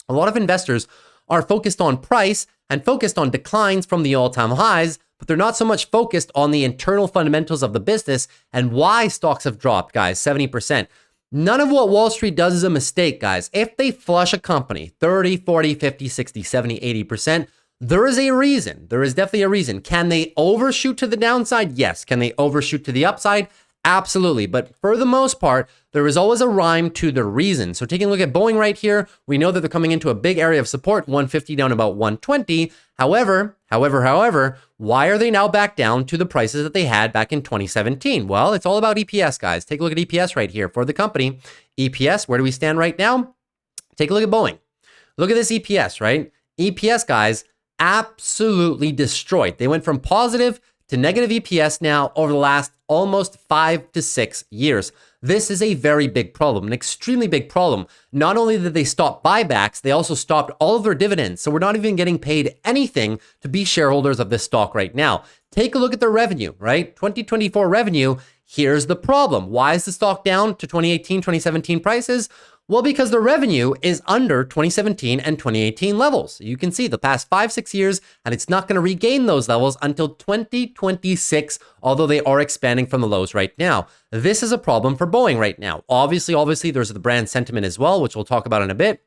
a lot of investors are focused on price and focused on declines from the all-time highs, but they're not so much focused on the internal fundamentals of the business and why stocks have dropped, guys, 70%. None of what Wall Street does is a mistake, guys. If they flush a company 30, 40, 50, 60, 70, 80%, there is a reason. There is definitely a reason. Can they overshoot to the downside? Yes. Can they overshoot to the upside? Absolutely. But for the most part, there is always a rhyme to the reason. So taking a look at Boeing right here, we know that they're coming into a big area of support, 150 down to about 120. However, why are they now back down to the prices that they had back in 2017? Well, it's all about EPS, guys. Take a look at EPS right here for the company. EPS, where do we stand right now? Take a look at Boeing. Look at this EPS, right? EPS, guys, absolutely destroyed. They went from positive to negative EPS now over the last almost 5 to 6 years. This is a very big problem, an extremely big problem. Not only did they stop buybacks, they also stopped all of their dividends. So we're not even getting paid anything to be shareholders of this stock right now. Take a look at their revenue, right? 2024 revenue. Here's the problem. Why is the stock down to 2018, 2017 prices? Well, because the revenue is under 2017 and 2018 levels. You can see the past 5-6 years, and it's not going to regain those levels until 2026, although they are expanding from the lows right now. This is a problem for Boeing right now. Obviously, there's the brand sentiment as well, which we'll talk about in a bit.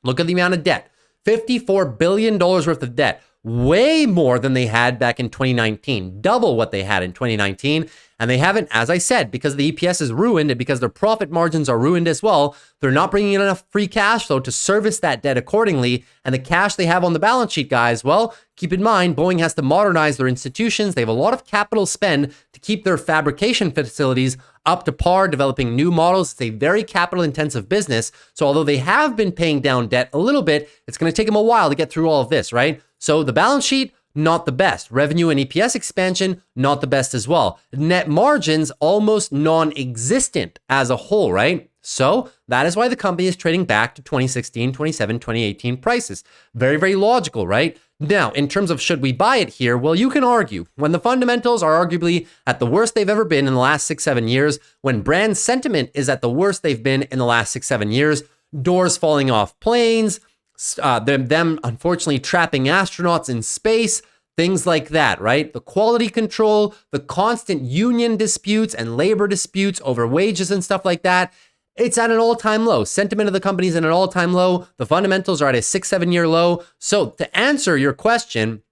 Look at the amount of debt. $54 billion worth of debt. Way more than they had back in 2019. Double what they had in 2019. And they haven't, as I said, because the EPS is ruined and because their profit margins are ruined as well, they're not bringing in enough free cash flow to service that debt accordingly. And the cash they have on the balance sheet, guys, well, keep in mind, Boeing has to modernize their institutions. They have a lot of capital spend to keep their fabrication facilities up to par, developing new models. It's a very capital intensive business. So although they have been paying down debt a little bit, it's going to take them a while to get through all of this, right? So the balance sheet, not the best. Revenue and EPS expansion, not the best as well. Net margins, almost non-existent as a whole, right? So that is why the company is trading back to 2016, 2017, 2018 prices. Very, very logical, right? Now, in terms of should we buy it here? Well, you can argue when the fundamentals are arguably at the worst they've ever been in the last 6-7 years, when brand sentiment is at the worst they've been in the last 6-7 years, doors falling off planes, them unfortunately trapping astronauts in space, things like that, right? The quality control, the constant union disputes and labor disputes over wages and stuff like that. It's at an all-time low. Sentiment of the company is at an all-time low. The fundamentals are at a 6-7 year low. So to answer your question,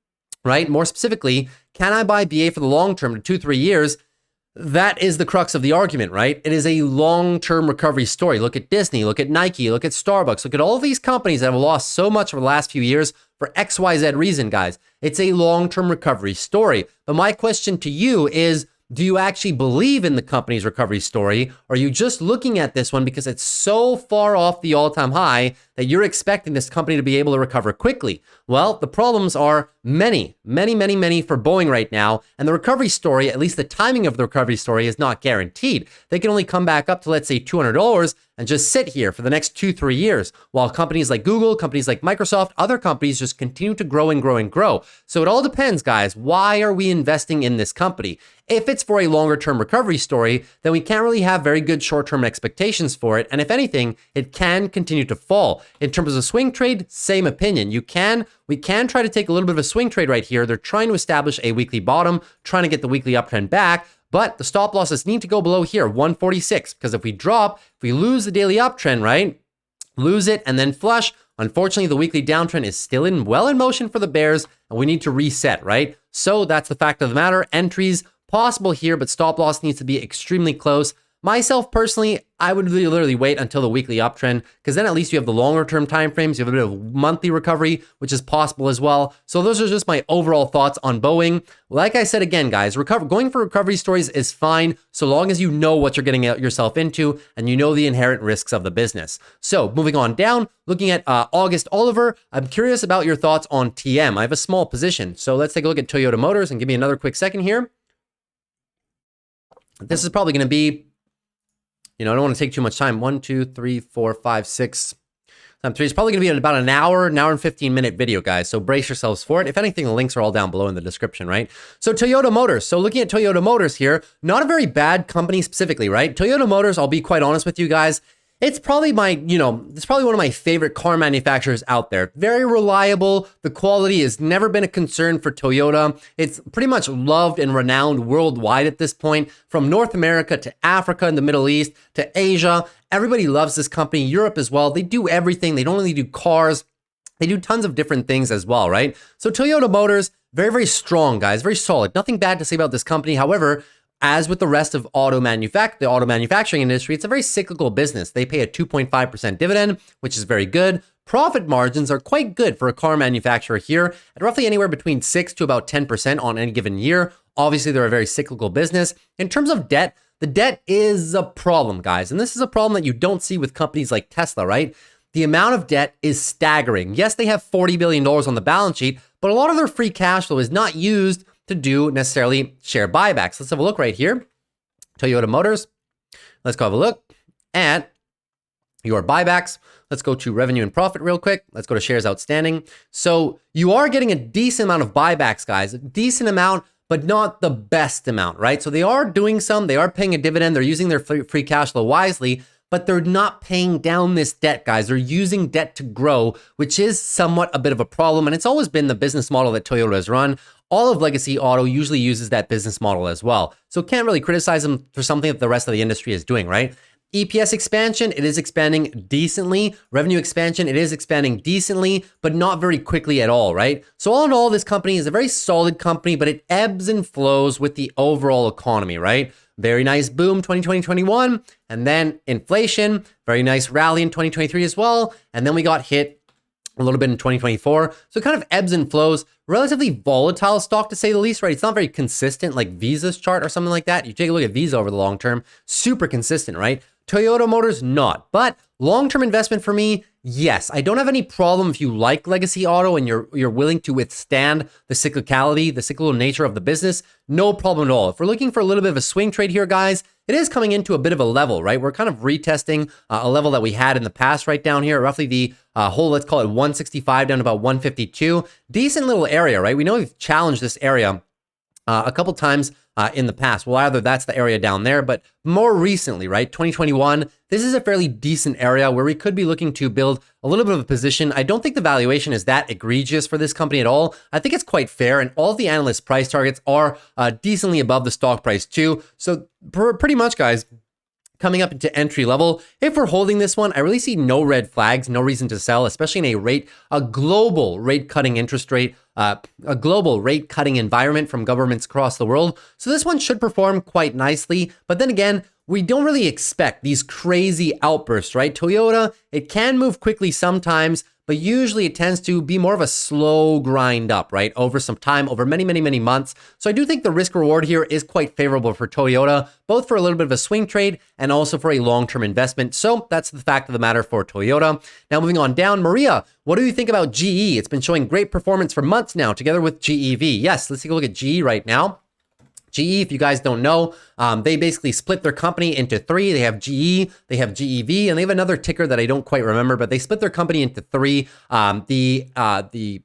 right, more specifically, can I buy BA for the long term to 2-3 years? That is the crux of the argument, right? It is a long-term recovery story. Look at Disney, look at Nike, look at Starbucks, look at all these companies that have lost so much over the last few years for XYZ reason, guys. It's a long-term recovery story. But my question to you is, do you actually believe in the company's recovery story? Or are you just looking at this one because it's so far off the all-time high that you're expecting this company to be able to recover quickly? Well, the problems are many for Boeing right now. And the recovery story, at least the timing of the recovery story, is not guaranteed. They can only come back up to, let's say, $200, and just sit here for the next 2-3 years, while companies like Google, companies like Microsoft, other companies just continue to grow and grow and grow. So it all depends, guys. Why are we investing in this company? If it's for a longer term recovery story, then we can't really have very good short-term expectations for it. And if anything, it can continue to fall. In terms of a swing trade, same opinion. We can try to take a little bit of a swing trade right here. They're trying to establish a weekly bottom, trying to get the weekly uptrend back, but the stop losses need to go below here, 146, because if we lose the daily uptrend, right? Lose it and then flush. Unfortunately, the weekly downtrend is still in motion for the bears, and we need to reset, right? So that's the fact of the matter. Entries possible here, but stop loss needs to be extremely close. Myself personally, I would literally wait until the weekly uptrend, because then at least you have the longer term time frames. You have a bit of monthly recovery, which is possible as well. So those are just my overall thoughts on Boeing. Like I said again, guys, going for recovery stories is fine so long as you know what you're getting yourself into and you know the inherent risks of the business. So moving on down, looking at August Oliver, I'm curious about your thoughts on TM. I have a small position. So let's take a look at Toyota Motors and give me another quick second here. This is probably going to be, I don't want to take too much time. 1, 2, 3, 4, 5, 6. It's probably going to be about an hour and 15 minute video, guys. So brace yourselves for it. If anything, the links are all down below in the description, right? So Toyota Motors. So looking at Toyota Motors here, not a very bad company specifically, right? Toyota Motors, I'll be quite honest with you guys. It's probably it's probably one of my favorite car manufacturers out there. Very reliable. The quality has never been a concern for Toyota. It's pretty much loved and renowned worldwide at this point, from North America to Africa and the Middle East to Asia. Everybody loves this company. Europe as well. They do everything. They don't only do cars. They do tons of different things as well, right? So Toyota Motors, very, very strong, guys. Very solid. Nothing bad to say about this company. However, as with the rest of the auto manufacturing industry, it's a very cyclical business. They pay a 2.5% dividend, which is very good. Profit margins are quite good for a car manufacturer here at roughly anywhere between 6 to about 10% on any given year. Obviously, they're a very cyclical business. In terms of debt, the debt is a problem, guys. And this is a problem that you don't see with companies like Tesla, right? The amount of debt is staggering. Yes, they have $40 billion on the balance sheet, but a lot of their free cash flow is not used to do necessarily share buybacks. Let's have a look right here. Toyota Motors. Let's go have a look at your buybacks. Let's go to revenue and profit real quick. Let's go to shares outstanding. So you are getting a decent amount of buybacks, guys. A decent amount, but not the best amount, right? So they are doing some. They are paying a dividend. They're using their free cash flow wisely, but they're not paying down this debt, guys. They're using debt to grow, which is somewhat a bit of a problem. And it's always been the business model that Toyota has run. All of legacy auto usually uses that business model as well. So can't really criticize them for something that the rest of the industry is doing, right? EPS expansion, it is expanding decently. Revenue expansion, it is expanding decently, but not very quickly at all, right? So all in all, this company is a very solid company, but it ebbs and flows with the overall economy, right? Very nice boom 2020, 2021, and then inflation, very nice rally in 2023 as well. And then we got hit a little bit in 2024. So it kind of ebbs and flows. Relatively volatile stock to say the least, right? It's not very consistent like Visa's chart or something like that. You take a look at Visa over the long term, super consistent, right? Toyota Motors, not. But long-term investment for me, yes. I don't have any problem if you like legacy auto and you're willing to withstand the cyclicality, the cyclical nature of the business. No problem at all. If we're looking for a little bit of a swing trade here, guys, it is coming into a bit of a level, right? We're kind of retesting a level that we had in the past right down here, roughly the whole, let's call it 165 down to about 152. Decent little area, right? We know we've challenged this area a couple times in the past. Well, either that's the area down there, but more recently, right? 2021, this is a fairly decent area where we could be looking to build a little bit of a position. I don't think the valuation is that egregious for this company at all. I think it's quite fair, and all of the analyst price targets are decently above the stock price too. So pretty much, guys, coming up into entry level, if we're holding this one, I really see no red flags, no reason to sell, especially in a global rate cutting interest rate, a global rate cutting environment from governments across the world. So this one should perform quite nicely. But then again, we don't really expect these crazy outbursts, right? Toyota, it can move quickly sometimes, but usually it tends to be more of a slow grind up, right? Over some time, over many, many, many months. So I do think the risk reward here is quite favorable for Toyota, both for a little bit of a swing trade and also for a long-term investment. So that's the fact of the matter for Toyota. Now moving on down, Maria, what do you think about GE? It's been showing great performance for months now together with GEV. Yes, let's take a look at GE right now. GE, if you guys don't know, they basically split their company into three. They have GE, they have GEV, and they have another ticker that I don't quite remember, but they split their company into three. Pretty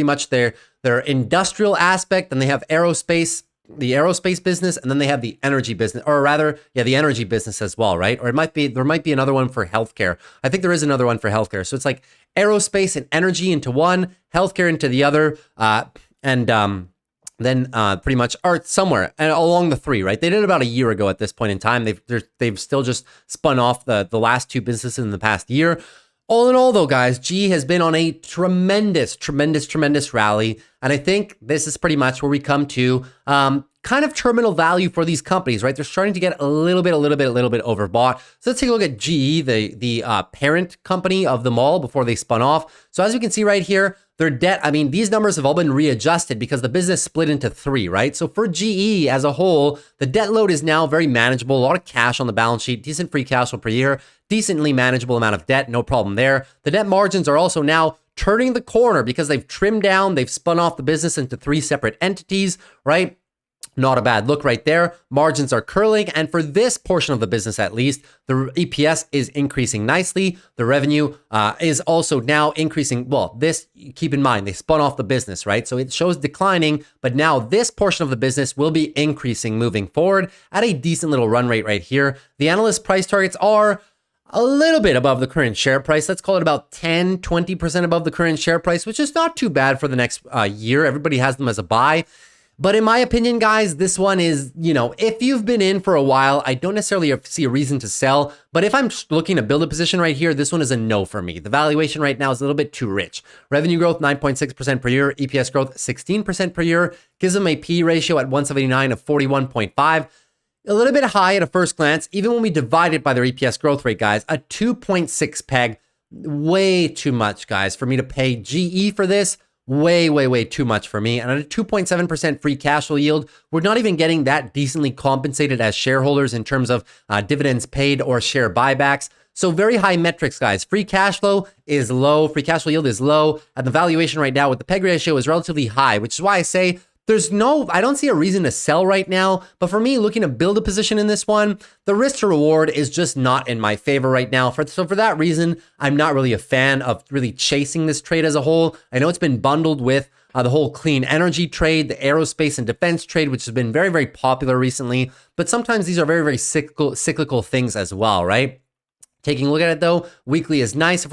much their industrial aspect, and they have aerospace, the aerospace business, and then they have the energy business, or rather, yeah, the energy business as well, right? Or there might be another one for healthcare. I think there is another one for healthcare. So it's like aerospace and energy into one, healthcare into the other, then pretty much are somewhere and along the three, right? They did about a year ago at this point in time. They've still just spun off the last two businesses in the past year. All in all, though, guys, GE has been on a tremendous rally. And I think this is pretty much where we come to kind of terminal value for these companies, right? They're starting to get a little bit overbought. So let's take a look at GE, the parent company of them all before they spun off. So as you can see right here, their debt, I mean, these numbers have all been readjusted because the business split into three, right? So for GE as a whole, the debt load is now very manageable, a lot of cash on the balance sheet, decent free cash flow per year, decently manageable amount of debt, no problem there. The debt margins are also now turning the corner because they've trimmed down, they've spun off the business into three separate entities, right? Not a bad look right there. Margins are curling. And for this portion of the business, at least, the EPS is increasing nicely. The revenue is also now increasing. Well, this, keep in mind, they spun off the business, right? So it shows declining, but now this portion of the business will be increasing moving forward at a decent little run rate right here. The analyst price targets are a little bit above the current share price. Let's call it about 10-20% above the current share price, which is not too bad for the next year. Everybody has them as a buy. But in my opinion, guys, this one is, if you've been in for a while, I don't necessarily see a reason to sell. But if I'm looking to build a position right here, this one is a no for me. The valuation right now is a little bit too rich. Revenue growth, 9.6% per year. EPS growth, 16% per year. Gives them a P ratio at 179 of 41.5. A little bit high at a first glance. Even when we divide it by their EPS growth rate, guys, a 2.6 peg. Way too much, guys, for me to pay GE for this. Way too much for me. And at a 2.7% free cash flow yield, we're not even getting that decently compensated as shareholders in terms of dividends paid or share buybacks. So very high metrics, guys. Free cash flow is low. Free cash flow yield is low. And the valuation right now with the PEG ratio is relatively high, which is why I say I don't see a reason to sell right now. But for me, looking to build a position in this one, the risk to reward is just not in my favor right now. So for that reason, I'm not really a fan of really chasing this trade as a whole. I know it's been bundled with the whole clean energy trade, the aerospace and defense trade, which has been very popular recently. But sometimes these are very cyclical things as well, right? Taking a look at it though, weekly is nice.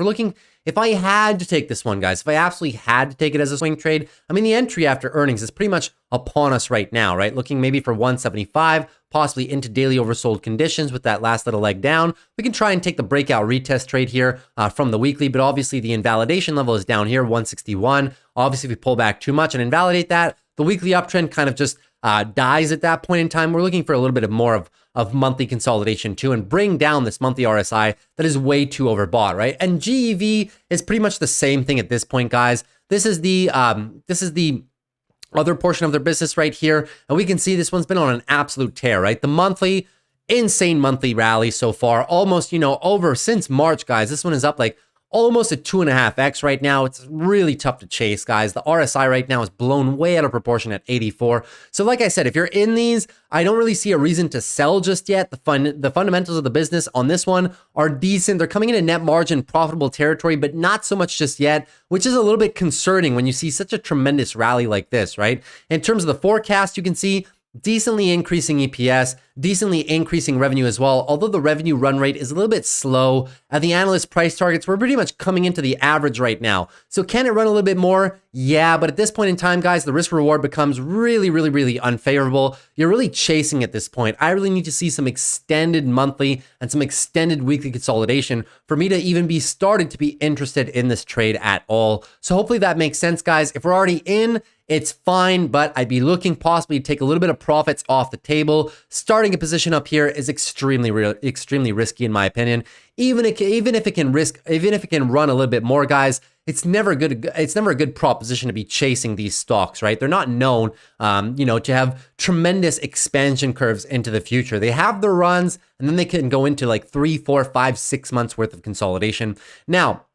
If I had to take this one, guys, if I absolutely had to take it as a swing trade, I mean, the entry after earnings is pretty much upon us right now, right? Looking maybe for 175, possibly into daily oversold conditions with that last little leg down. We can try and take the breakout retest trade here from the weekly, but obviously the invalidation level is down here, 161. Obviously, if we pull back too much and invalidate that, the weekly uptrend kind of just dies at that point in time. We're looking for a little bit more of monthly consolidation too, and bring down this monthly RSI that is way too overbought, right? And GEV is pretty much the same thing at this point, guys. This is the other portion of their business right here, and we can see this one's been on an absolute tear, right? The monthly, insane monthly rally so far, almost over since March, guys. This one is up like almost a 2.5x right now. It's really tough to chase, guys. The RSI right now is blown way out of proportion at 84. So like I said, if you're in these, I don't really see a reason to sell just yet. The fundamentals of the business on this one are decent. They're coming in a net margin profitable territory, but not so much just yet, which is a little bit concerning when you see such a tremendous rally like this, right? In terms of the forecast, you can see decently increasing EPS, decently increasing revenue as well, although the revenue run rate is a little bit slow. At the analyst price targets, we're pretty much coming into the average right now. So can it run a little bit more? Yeah, but at this point in time, guys, the risk reward becomes really unfavorable. You're really chasing at this point. I really need to see some extended monthly and some extended weekly consolidation for me to even be started to be interested in this trade at all. So hopefully that makes sense, guys. If we're already in, it's fine, but I'd be looking possibly to take a little bit of profits off the table. Starting a position up here is extremely risky in my opinion. Even if it can run a little bit more, guys, it's never a good proposition to be chasing these stocks, right? They're not known, to have tremendous expansion curves into the future. They have their runs, and then they can go into like 3, 4, 5, 6 months worth of consolidation. Now,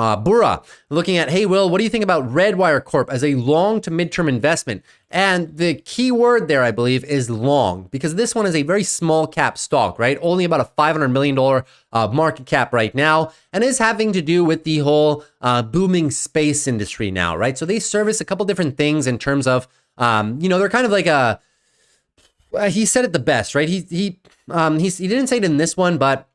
Bura, looking at, hey, Will, what do you think about Redwire Corp as a long to midterm investment? And the key word there, I believe, is long, because this one is a very small cap stock, right? Only about a $500 million market cap right now, and is having to do with the whole booming space industry now, right? So they service a couple different things in terms of, they're kind of like he said it the best, right? He didn't say it in this one, but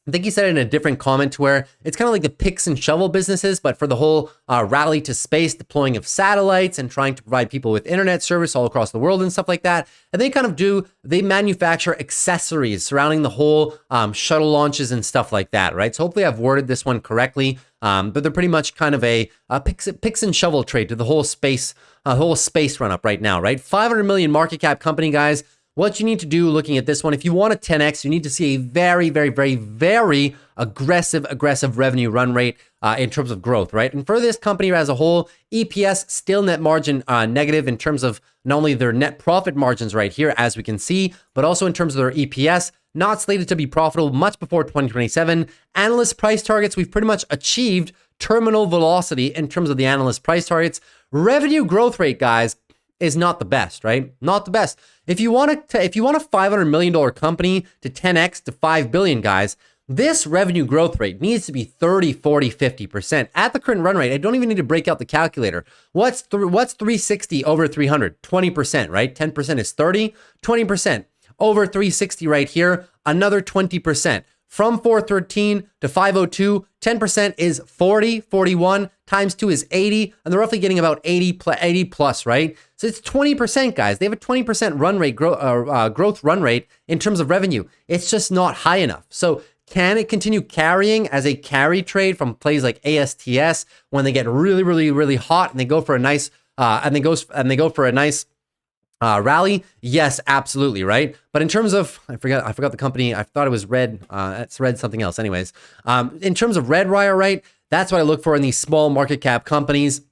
I think he said it in a different comment to where it's kind of like the picks and shovel businesses, but for the whole rally to space, deploying of satellites and trying to provide people with internet service all across the world and stuff like that. And they manufacture accessories surrounding the whole shuttle launches and stuff like that, right? So hopefully I've worded this one correctly, but they're pretty much kind of a picks and shovel trade to the whole space run up right now, right? 500 million market cap company, guys. What you need to do looking at this one, if you want a 10x, you need to see a very, very, very, very aggressive revenue run rate in terms of growth, right? And for this company as a whole, EPS still net margin negative in terms of not only their net profit margins right here, as we can see, but also in terms of their EPS, not slated to be profitable much before 2027. Analyst price targets, we've pretty much achieved terminal velocity in terms of the analyst price targets. Revenue growth rate, guys, is not the best, right? Not the best. If you want a $500 million company to 10x to 5 billion, guys, this revenue growth rate needs to be 30, 40, 50%. At the current run rate, I don't even need to break out the calculator. What's 360 over 300? 20%, right? 10% is 30, 20%. Over 360 right here, another 20%. From 413 to 502, 10% is 40, 41 times 2 is 80, and they're roughly getting about 80 plus, right? So it's 20%, guys. They have a 20% run rate growth run rate in terms of revenue. It's just not high enough. So can it continue carrying as a carry trade from plays like ASTS when they get really, really, really hot and they go for a nice rally? Yes, absolutely, right? But in terms of, I forgot the company. I thought it was Red. It's Red something else. Anyways, in terms of Redwire, right? That's what I look for in these small market cap companies,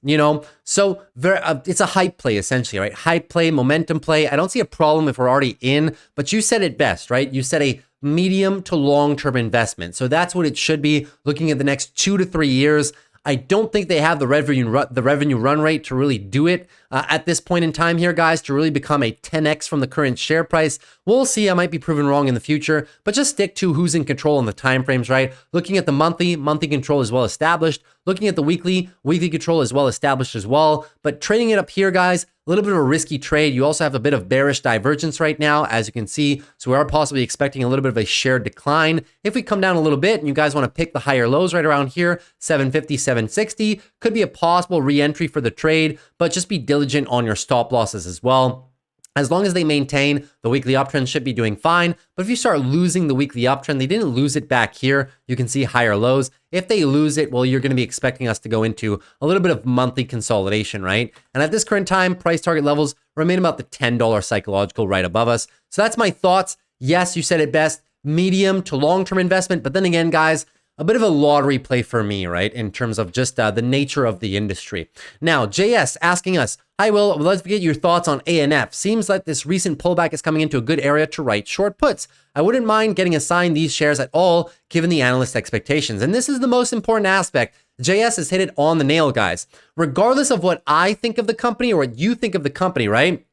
So it's a hype play essentially, right? Hype play, momentum play. I don't see a problem if we're already in, but you said it best, right? You said a medium to long-term investment. So that's what it should be, looking at the next 2 to 3 years. I don't think they have the revenue run rate to really do it at this point in time here, guys, to really become a 10x from the current share price. We'll see. I might be proven wrong in the future, but just stick to who's in control on the timeframes, right? Looking at the monthly control is well established. Looking at the weekly control is well established as well. But trading it up here, guys, a little bit of a risky trade. You also have a bit of bearish divergence right now, as you can see. So we are possibly expecting a little bit of a share decline. If we come down a little bit and you guys want to pick the higher lows right around here, 750, 760, could be a possible re-entry for the trade, but just be diligent on your stop losses as well. As long as they maintain, the weekly uptrend should be doing fine. But if you start losing the weekly uptrend, they didn't lose it back here. You can see higher lows. If they lose it, well, you're going to be expecting us to go into a little bit of monthly consolidation, right? And at this current time, price target levels remain about the $10 psychological right above us. So that's my thoughts. Yes, you said it best. Medium to long-term investment. But then again, guys, a bit of a lottery play for me, right? In terms of just the nature of the industry. Now, JS asking us, hi, Will, let's get your thoughts on ANF. Seems like this recent pullback is coming into a good area to write short puts. I wouldn't mind getting assigned these shares at all, given the analyst expectations. And this is the most important aspect. JS has hit it on the nail, guys. Regardless of what I think of the company or what you think of the company, right?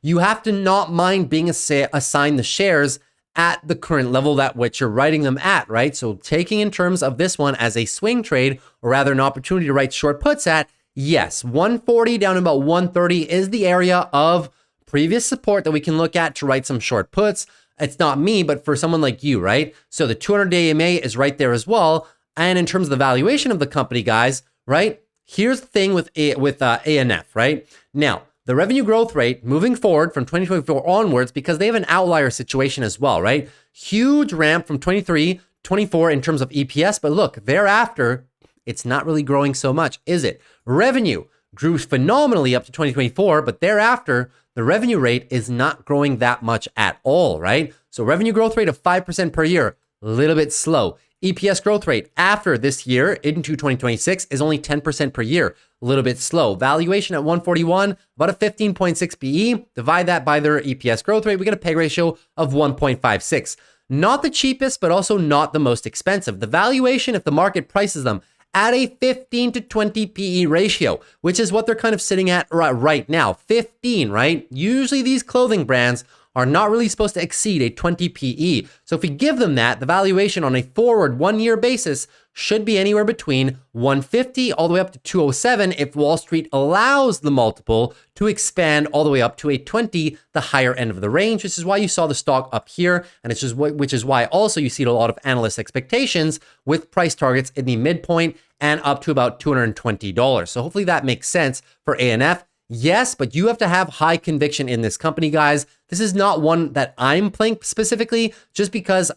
You have to not mind being assigned the shares at the current level that which you're writing them at, right? So taking in terms of this one as a swing trade, or rather an opportunity to write short puts at, yes, 140 down to about 130 is the area of previous support that we can look at to write some short puts. It's not me, but for someone like you, right? So the 200-day EMA is right there as well. And in terms of the valuation of the company, guys, right? Here's the thing with ANF, right? Now, the revenue growth rate moving forward from 2024 onwards, because they have an outlier situation as well, right? Huge ramp from 23, 24 in terms of EPS. But look, thereafter, it's not really growing so much, is it? Revenue grew phenomenally up to 2024, but thereafter, the revenue rate is not growing that much at all, right? So revenue growth rate of 5% per year, a little bit slow. EPS growth rate after this year into 2026 is only 10% per year, a little bit slow. Valuation at 141, about a 15.6 PE. Divide that by their EPS growth rate, we get a PEG ratio of 1.56. Not the cheapest, but also not the most expensive. The valuation, if the market prices them at a 15 to 20 PE ratio, which is what they're kind of sitting at right now. 15, right? Usually these clothing brands are not really supposed to exceed a 20 PE. So if we give them that, the valuation on a forward 1 year basis should be anywhere between 150 all the way up to 207 if Wall Street allows the multiple to expand all the way up to a 20, the higher end of the range. This is why you saw the stock up here, and it's just which is why also you see a lot of analyst expectations with price targets in the midpoint and up to about $220. So hopefully that makes sense for ANF. Yes, but you have to have high conviction in this company, guys. This is not one that I'm playing specifically just because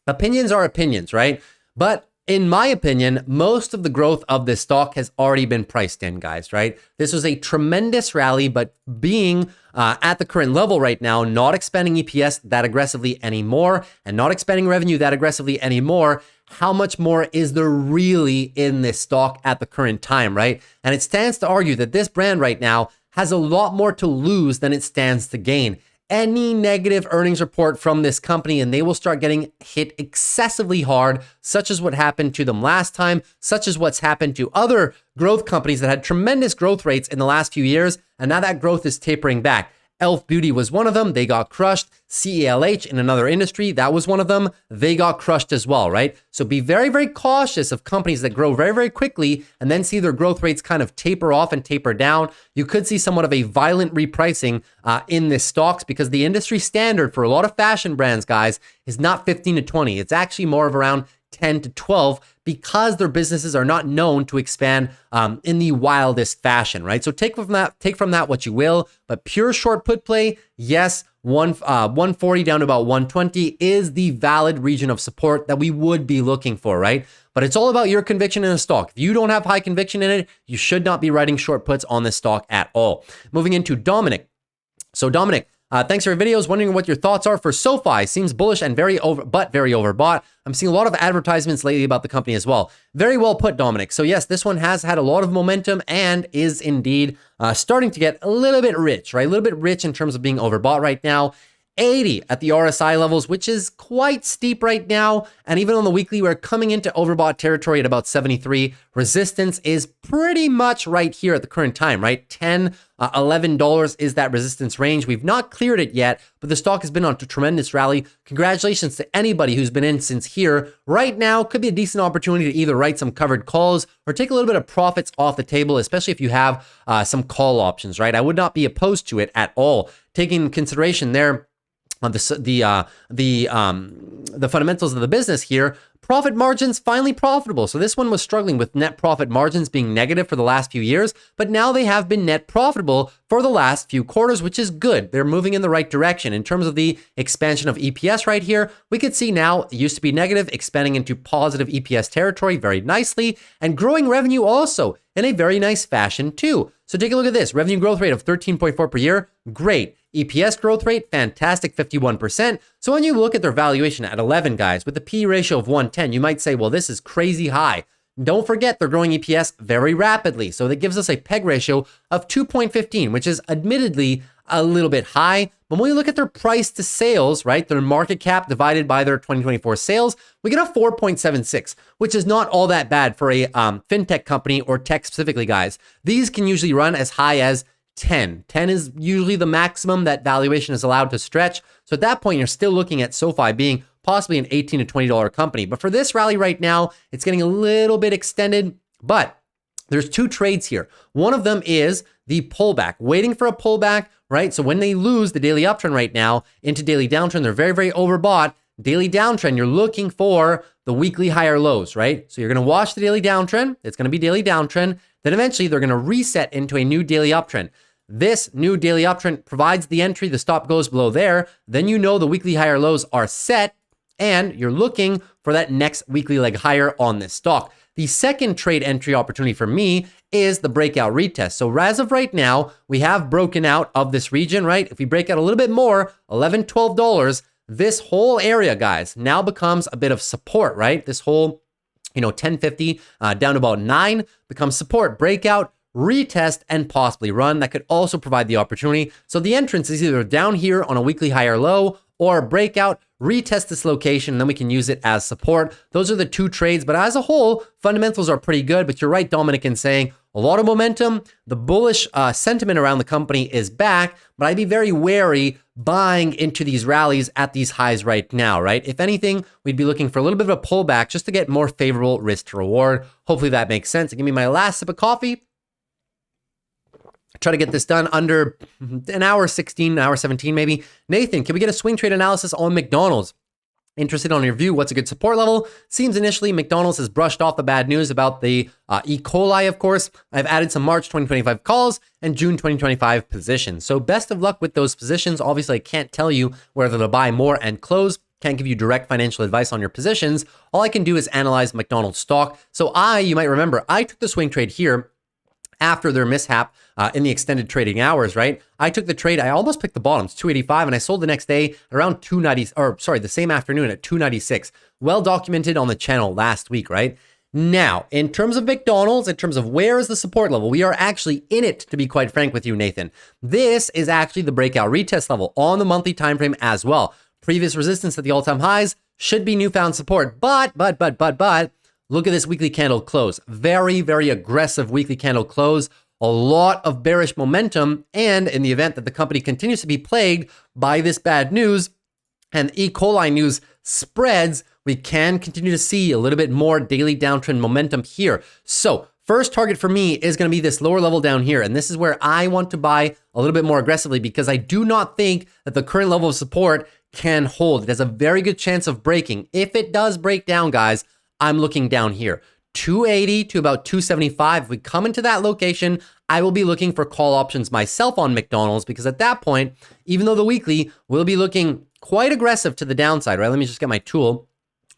opinions are opinions, right? But in my opinion, most of the growth of this stock has already been priced in, guys, right? This was a tremendous rally, but being at the current level right now, not expanding EPS that aggressively anymore and not expanding revenue that aggressively anymore, how much more is there really in this stock at the current time, right? And it stands to argue that this brand right now has a lot more to lose than it stands to gain. Any negative earnings report from this company and they will start getting hit excessively hard, such as what happened to them last time, such as what's happened to other growth companies that had tremendous growth rates in the last few years, and now that growth is tapering back. Elf Beauty was one of them. They got crushed. CELH in another industry, that was one of them. They got crushed as well, right? So be very, very cautious of companies that grow very, very quickly and then see their growth rates kind of taper off and taper down. You could see somewhat of a violent repricing in this stocks because the industry standard for a lot of fashion brands, guys, is not 15 to 20. It's actually more of around 10 to 12 because their businesses are not known to expand in the wildest fashion, right? So take from that what you will, but pure short put play, yes, 140 down to about 120 is the valid region of support that we would be looking for, right? But it's all about your conviction in a stock. If you don't have high conviction in it, you should not be writing short puts on this stock at all. Moving into Dominic. So Dominic, thanks for your videos. Wondering what your thoughts are for SOFI. Seems bullish and very overbought. I'm seeing a lot of advertisements lately about the company as well. Very well put, Dominic. So yes, this one has had a lot of momentum and is indeed starting to get a little bit rich, right? A little bit rich in terms of being overbought right now. 80 at the RSI levels, which is quite steep right now. And even on the weekly, we're coming into overbought territory at about 73. Resistance is pretty much right here at the current time, right? $10, $11 is that resistance range. We've not cleared it yet, but the stock has been on a tremendous rally. Congratulations to anybody who's been in since here. Right now could be a decent opportunity to either write some covered calls or take a little bit of profits off the table, especially if you have some call options, right? I would not be opposed to it at all. Taking into consideration there, the fundamentals of the business here, profit margins finally profitable. So this one was struggling with net profit margins being negative for the last few years, but now they have been net profitable for the last few quarters, which is good. They're moving in the right direction. In terms of the expansion of EPS right here, we could see now it used to be negative, expanding into positive EPS territory very nicely, and growing revenue also in a very nice fashion too. So take a look at this. Revenue growth rate of 13.4 per year, great. EPS growth rate, fantastic, 51%. So when you look at their valuation at 11, guys, with a P ratio of 110, you might say, well, this is crazy high. Don't forget they're growing EPS very rapidly. So that gives us a PEG ratio of 2.15, which is admittedly a little bit high. But when we look at their price to sales, right, their market cap divided by their 2024 sales, we get a 4.76, which is not all that bad for a fintech company or tech specifically, guys. These can usually run as high as 10. 10 is usually the maximum that valuation is allowed to stretch. So at that point, you're still looking at SOFI being possibly an $18 to $20 company. But for this rally right now, it's getting a little bit extended, but there's two trades here. One of them is the pullback, waiting for a pullback, right? So when they lose the daily uptrend right now into daily downtrend, they're very, very overbought. Daily downtrend, you're looking for the weekly higher lows, right? So you're going to watch the daily downtrend. It's going to be daily downtrend. Then eventually they're going to reset into a new daily uptrend. This new daily uptrend provides the entry. The stop goes below there. Then you know the weekly higher lows are set and you're looking for that next weekly leg higher on this stock. The second trade entry opportunity for me is the breakout retest. So as of right now, we have broken out of this region, right? If we break out a little bit more, $11, $12, this whole area, guys, now becomes a bit of support, right? This whole, 1050 down to about 9 becomes support, breakout, retest, and possibly run. That could also provide the opportunity. So the entrance is either down here on a weekly higher low or breakout, retest this location, and then we can use it as support. Those are the two trades, but as a whole, fundamentals are pretty good. But you're right, Dominic, in saying a lot of momentum. The bullish sentiment around the company is back, but I'd be very wary buying into these rallies at these highs right now, right? If anything, we'd be looking for a little bit of a pullback just to get more favorable risk to reward. Hopefully that makes sense. Give me my last sip of coffee. Try to get this done under an hour 16, an hour 17 maybe. Nathan, can we get a swing trade analysis on McDonald's? Interested on your view, what's a good support level? Seems initially McDonald's has brushed off the bad news about the E. coli, of course. I've added some March 2025 calls and June 2025 positions. So best of luck with those positions. Obviously, I can't tell you whether to buy more and close. Can't give you direct financial advice on your positions. All I can do is analyze McDonald's stock. So you might remember, I took the swing trade here after their mishap in the extended trading hours, right? I took the trade, I almost picked the bottoms, 285, and I sold the next day around 290, or sorry, the same afternoon at 296. Well documented on the channel last week, right? Now, in terms of McDonald's, in terms of where is the support level, we are actually in it, to be quite frank with you, Nathan. This is actually the breakout retest level on the monthly time frame as well. Previous resistance at the all-time highs should be newfound support, but, look at this weekly candle close. Very, very aggressive weekly candle close. A lot of bearish momentum. And in the event that the company continues to be plagued by this bad news and E. coli news spreads, we can continue to see a little bit more daily downtrend momentum here. So first target for me is going to be this lower level down here. And this is where I want to buy a little bit more aggressively because I do not think that the current level of support can hold. It has a very good chance of breaking. If it does break down, guys, I'm looking down here, 280 to about 275. If we come into that location, I will be looking for call options myself on McDonald's because at that point, even though the weekly will be looking quite aggressive to the downside, right? Let me just get my tool.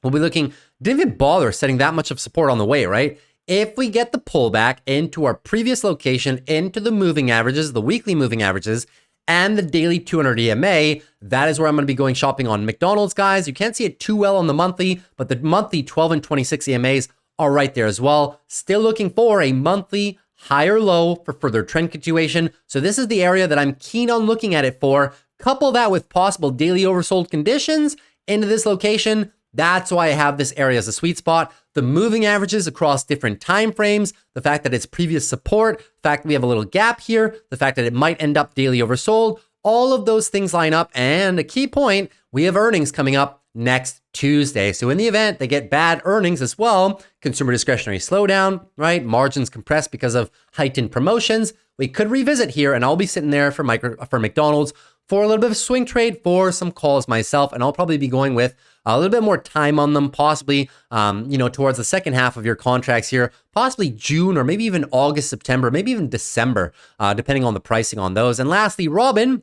We'll be looking, didn't even bother setting that much of support on the way, right? If we get the pullback into our previous location, into the moving averages, the weekly moving averages, and the daily 200 EMA, that is where I'm going to be going shopping on McDonald's, guys. You can't see it too well on the monthly, but the monthly 12 and 26 EMAs are right there as well. Still looking for a monthly higher low for further trend continuation. So this is the area that I'm keen on looking at it for. Couple that with possible daily oversold conditions into this location. That's why I have this area as a sweet spot. The moving averages across different time frames, the fact that it's previous support, the fact that we have a little gap here, the fact that it might end up daily oversold, all of those things line up. And a key point, we have earnings coming up next Tuesday. So in the event they get bad earnings as well, consumer discretionary slowdown, right? Margins compressed because of heightened promotions. We could revisit here and I'll be sitting there for McDonald's for a little bit of swing trade for some calls myself. And I'll probably be going with a little bit more time on them, possibly, towards the second half of your contracts here, possibly June or maybe even August, September, maybe even December, depending on the pricing on those. And lastly, Robin,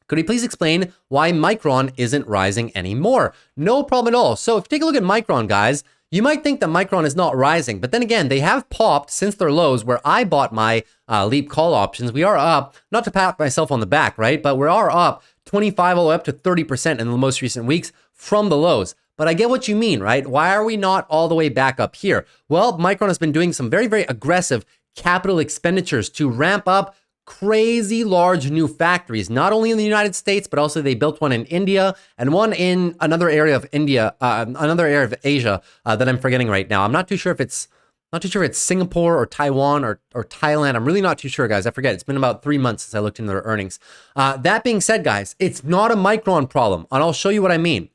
could you please explain why Micron isn't rising anymore? No problem at all. So if you take a look at Micron, guys, you might think that Micron is not rising, but then again, they have popped since their lows where I bought my leap call options. We are up, not to pat myself on the back, right? But we are up 25 all the way up to 30% in the most recent weeks from the lows. But I get what you mean, right? Why are we not all the way back up here? Well, Micron has been doing some very, very aggressive capital expenditures to ramp up crazy large new factories, not only in the United States, but also they built one in India and one in another area of India, another area of Asia that I'm forgetting right now. I'm not too sure if it's Singapore or Taiwan or Thailand. I'm really not too sure, guys. I forget. It's been about 3 months since I looked into their earnings. That being said, guys, it's not a Micron problem, and I'll show you what I mean.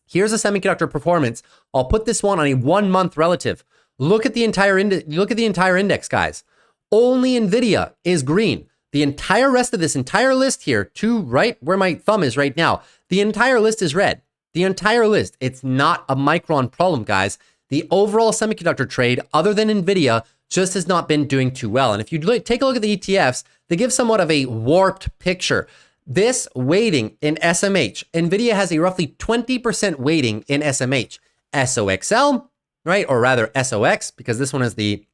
Here's a semiconductor performance. I'll put this one on a 1 month relative. Look at the entire index, guys. Only Nvidia is green. The entire rest of this entire list here, to right where my thumb is right now, the entire list is red. The entire list. It's not a Micron problem, guys. The overall semiconductor trade, other than Nvidia, just has not been doing too well. And if you take a look at the ETFs, they give somewhat of a warped picture. This weighting in SMH, Nvidia has a roughly 20% weighting in SMH. SOXL, right? Or rather SOX, because this one is the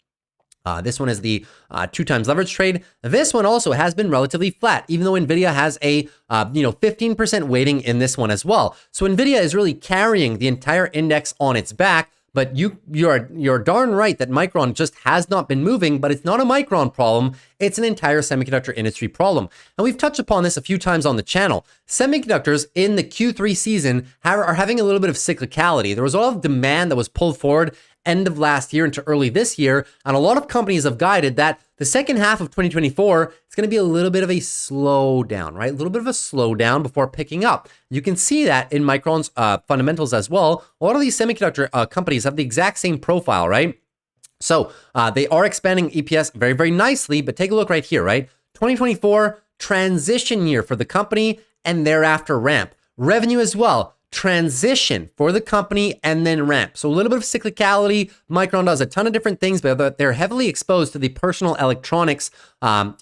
2 times leverage trade. This one also has been relatively flat, even though Nvidia has a 15% weighting in this one as well. So Nvidia is really carrying the entire index on its back, But you're darn right that Micron just has not been moving, but it's not a Micron problem. It's an entire semiconductor industry problem. And we've touched upon this a few times on the channel. Semiconductors in the Q3 season are having a little bit of cyclicality. There was a lot of demand that was pulled forward end of last year into early this year. And a lot of companies have guided that the second half of 2024 is going to be a little bit of a slowdown, right? A little bit of a slowdown before picking up. You can see that in Micron's fundamentals as well. A lot of these semiconductor companies have the exact same profile, right? So they are expanding EPS very, very nicely, but take a look right here, right? 2024, transition year for the company and thereafter ramp. Revenue as well. Transition for the company and then ramp. So a little bit of cyclicality. Micron does a ton of different things, but they're heavily exposed to the personal electronics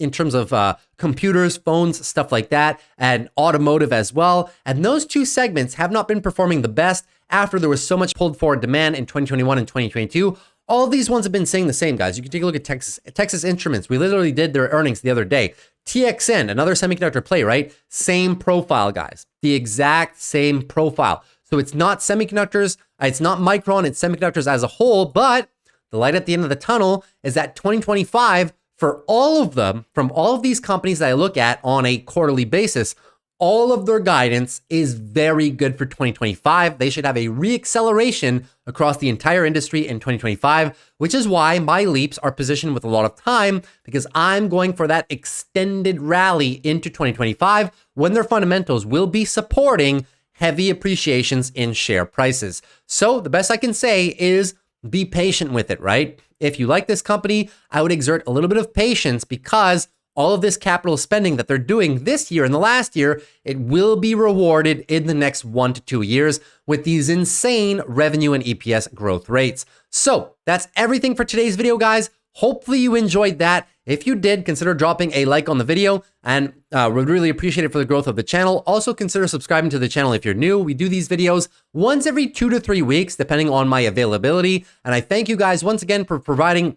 in terms of computers, phones, stuff like that, and automotive as well. And those two segments have not been performing the best after there was so much pulled forward demand in 2021 and 2022. All of these ones have been saying the same, guys. You can take a look at Texas Instruments. We literally did their earnings the other day. TXN, another semiconductor play, right? Same profile, guys. The exact same profile. So it's not semiconductors, it's not Micron, it's semiconductors as a whole, but the light at the end of the tunnel is that 2025, for all of them, from all of these companies that I look at on a quarterly basis, all of their guidance is very good for 2025. They should have a reacceleration across the entire industry in 2025, which is why my leaps are positioned with a lot of time, because I'm going for that extended rally into 2025 when their fundamentals will be supporting heavy appreciations in share prices. So the best I can say is be patient with it, right? If you like this company, I would exert a little bit of patience, because all of this capital spending that they're doing this year and the last year, it will be rewarded in the next 1 to 2 years with these insane revenue and EPS growth rates. So that's everything for today's video, guys. Hopefully you enjoyed that. If you did, consider dropping a like on the video, and would really appreciate it for the growth of the channel. Also consider subscribing to the channel if you're new. We do these videos once every 2 to 3 weeks, depending on my availability. And I thank you guys once again for providing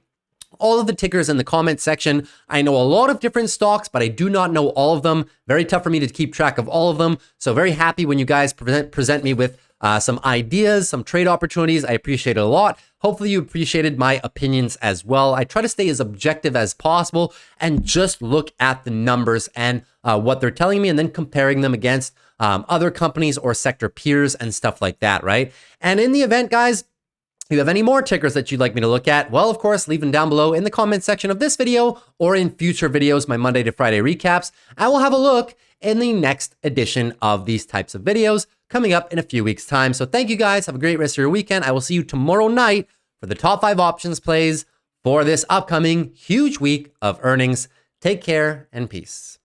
all of the tickers in the comment section. I know a lot of different stocks, but I do not know all of them. Very tough for me to keep track of all of them. So very happy when you guys present me with some ideas, some trade opportunities. I appreciate it a lot. Hopefully you appreciated my opinions as well. I try to stay as objective as possible and just look at the numbers and what they're telling me, and then comparing them against other companies or sector peers and stuff like that, right? And in the event, guys, if you have any more tickers that you'd like me to look at, well, of course, leave them down below in the comment section of this video or in future videos, my Monday to Friday recaps. I will have a look in the next edition of these types of videos coming up in a few weeks' time. So thank you guys. Have a great rest of your weekend. I will see you tomorrow night for the top 5 options plays for this upcoming huge week of earnings. Take care and peace.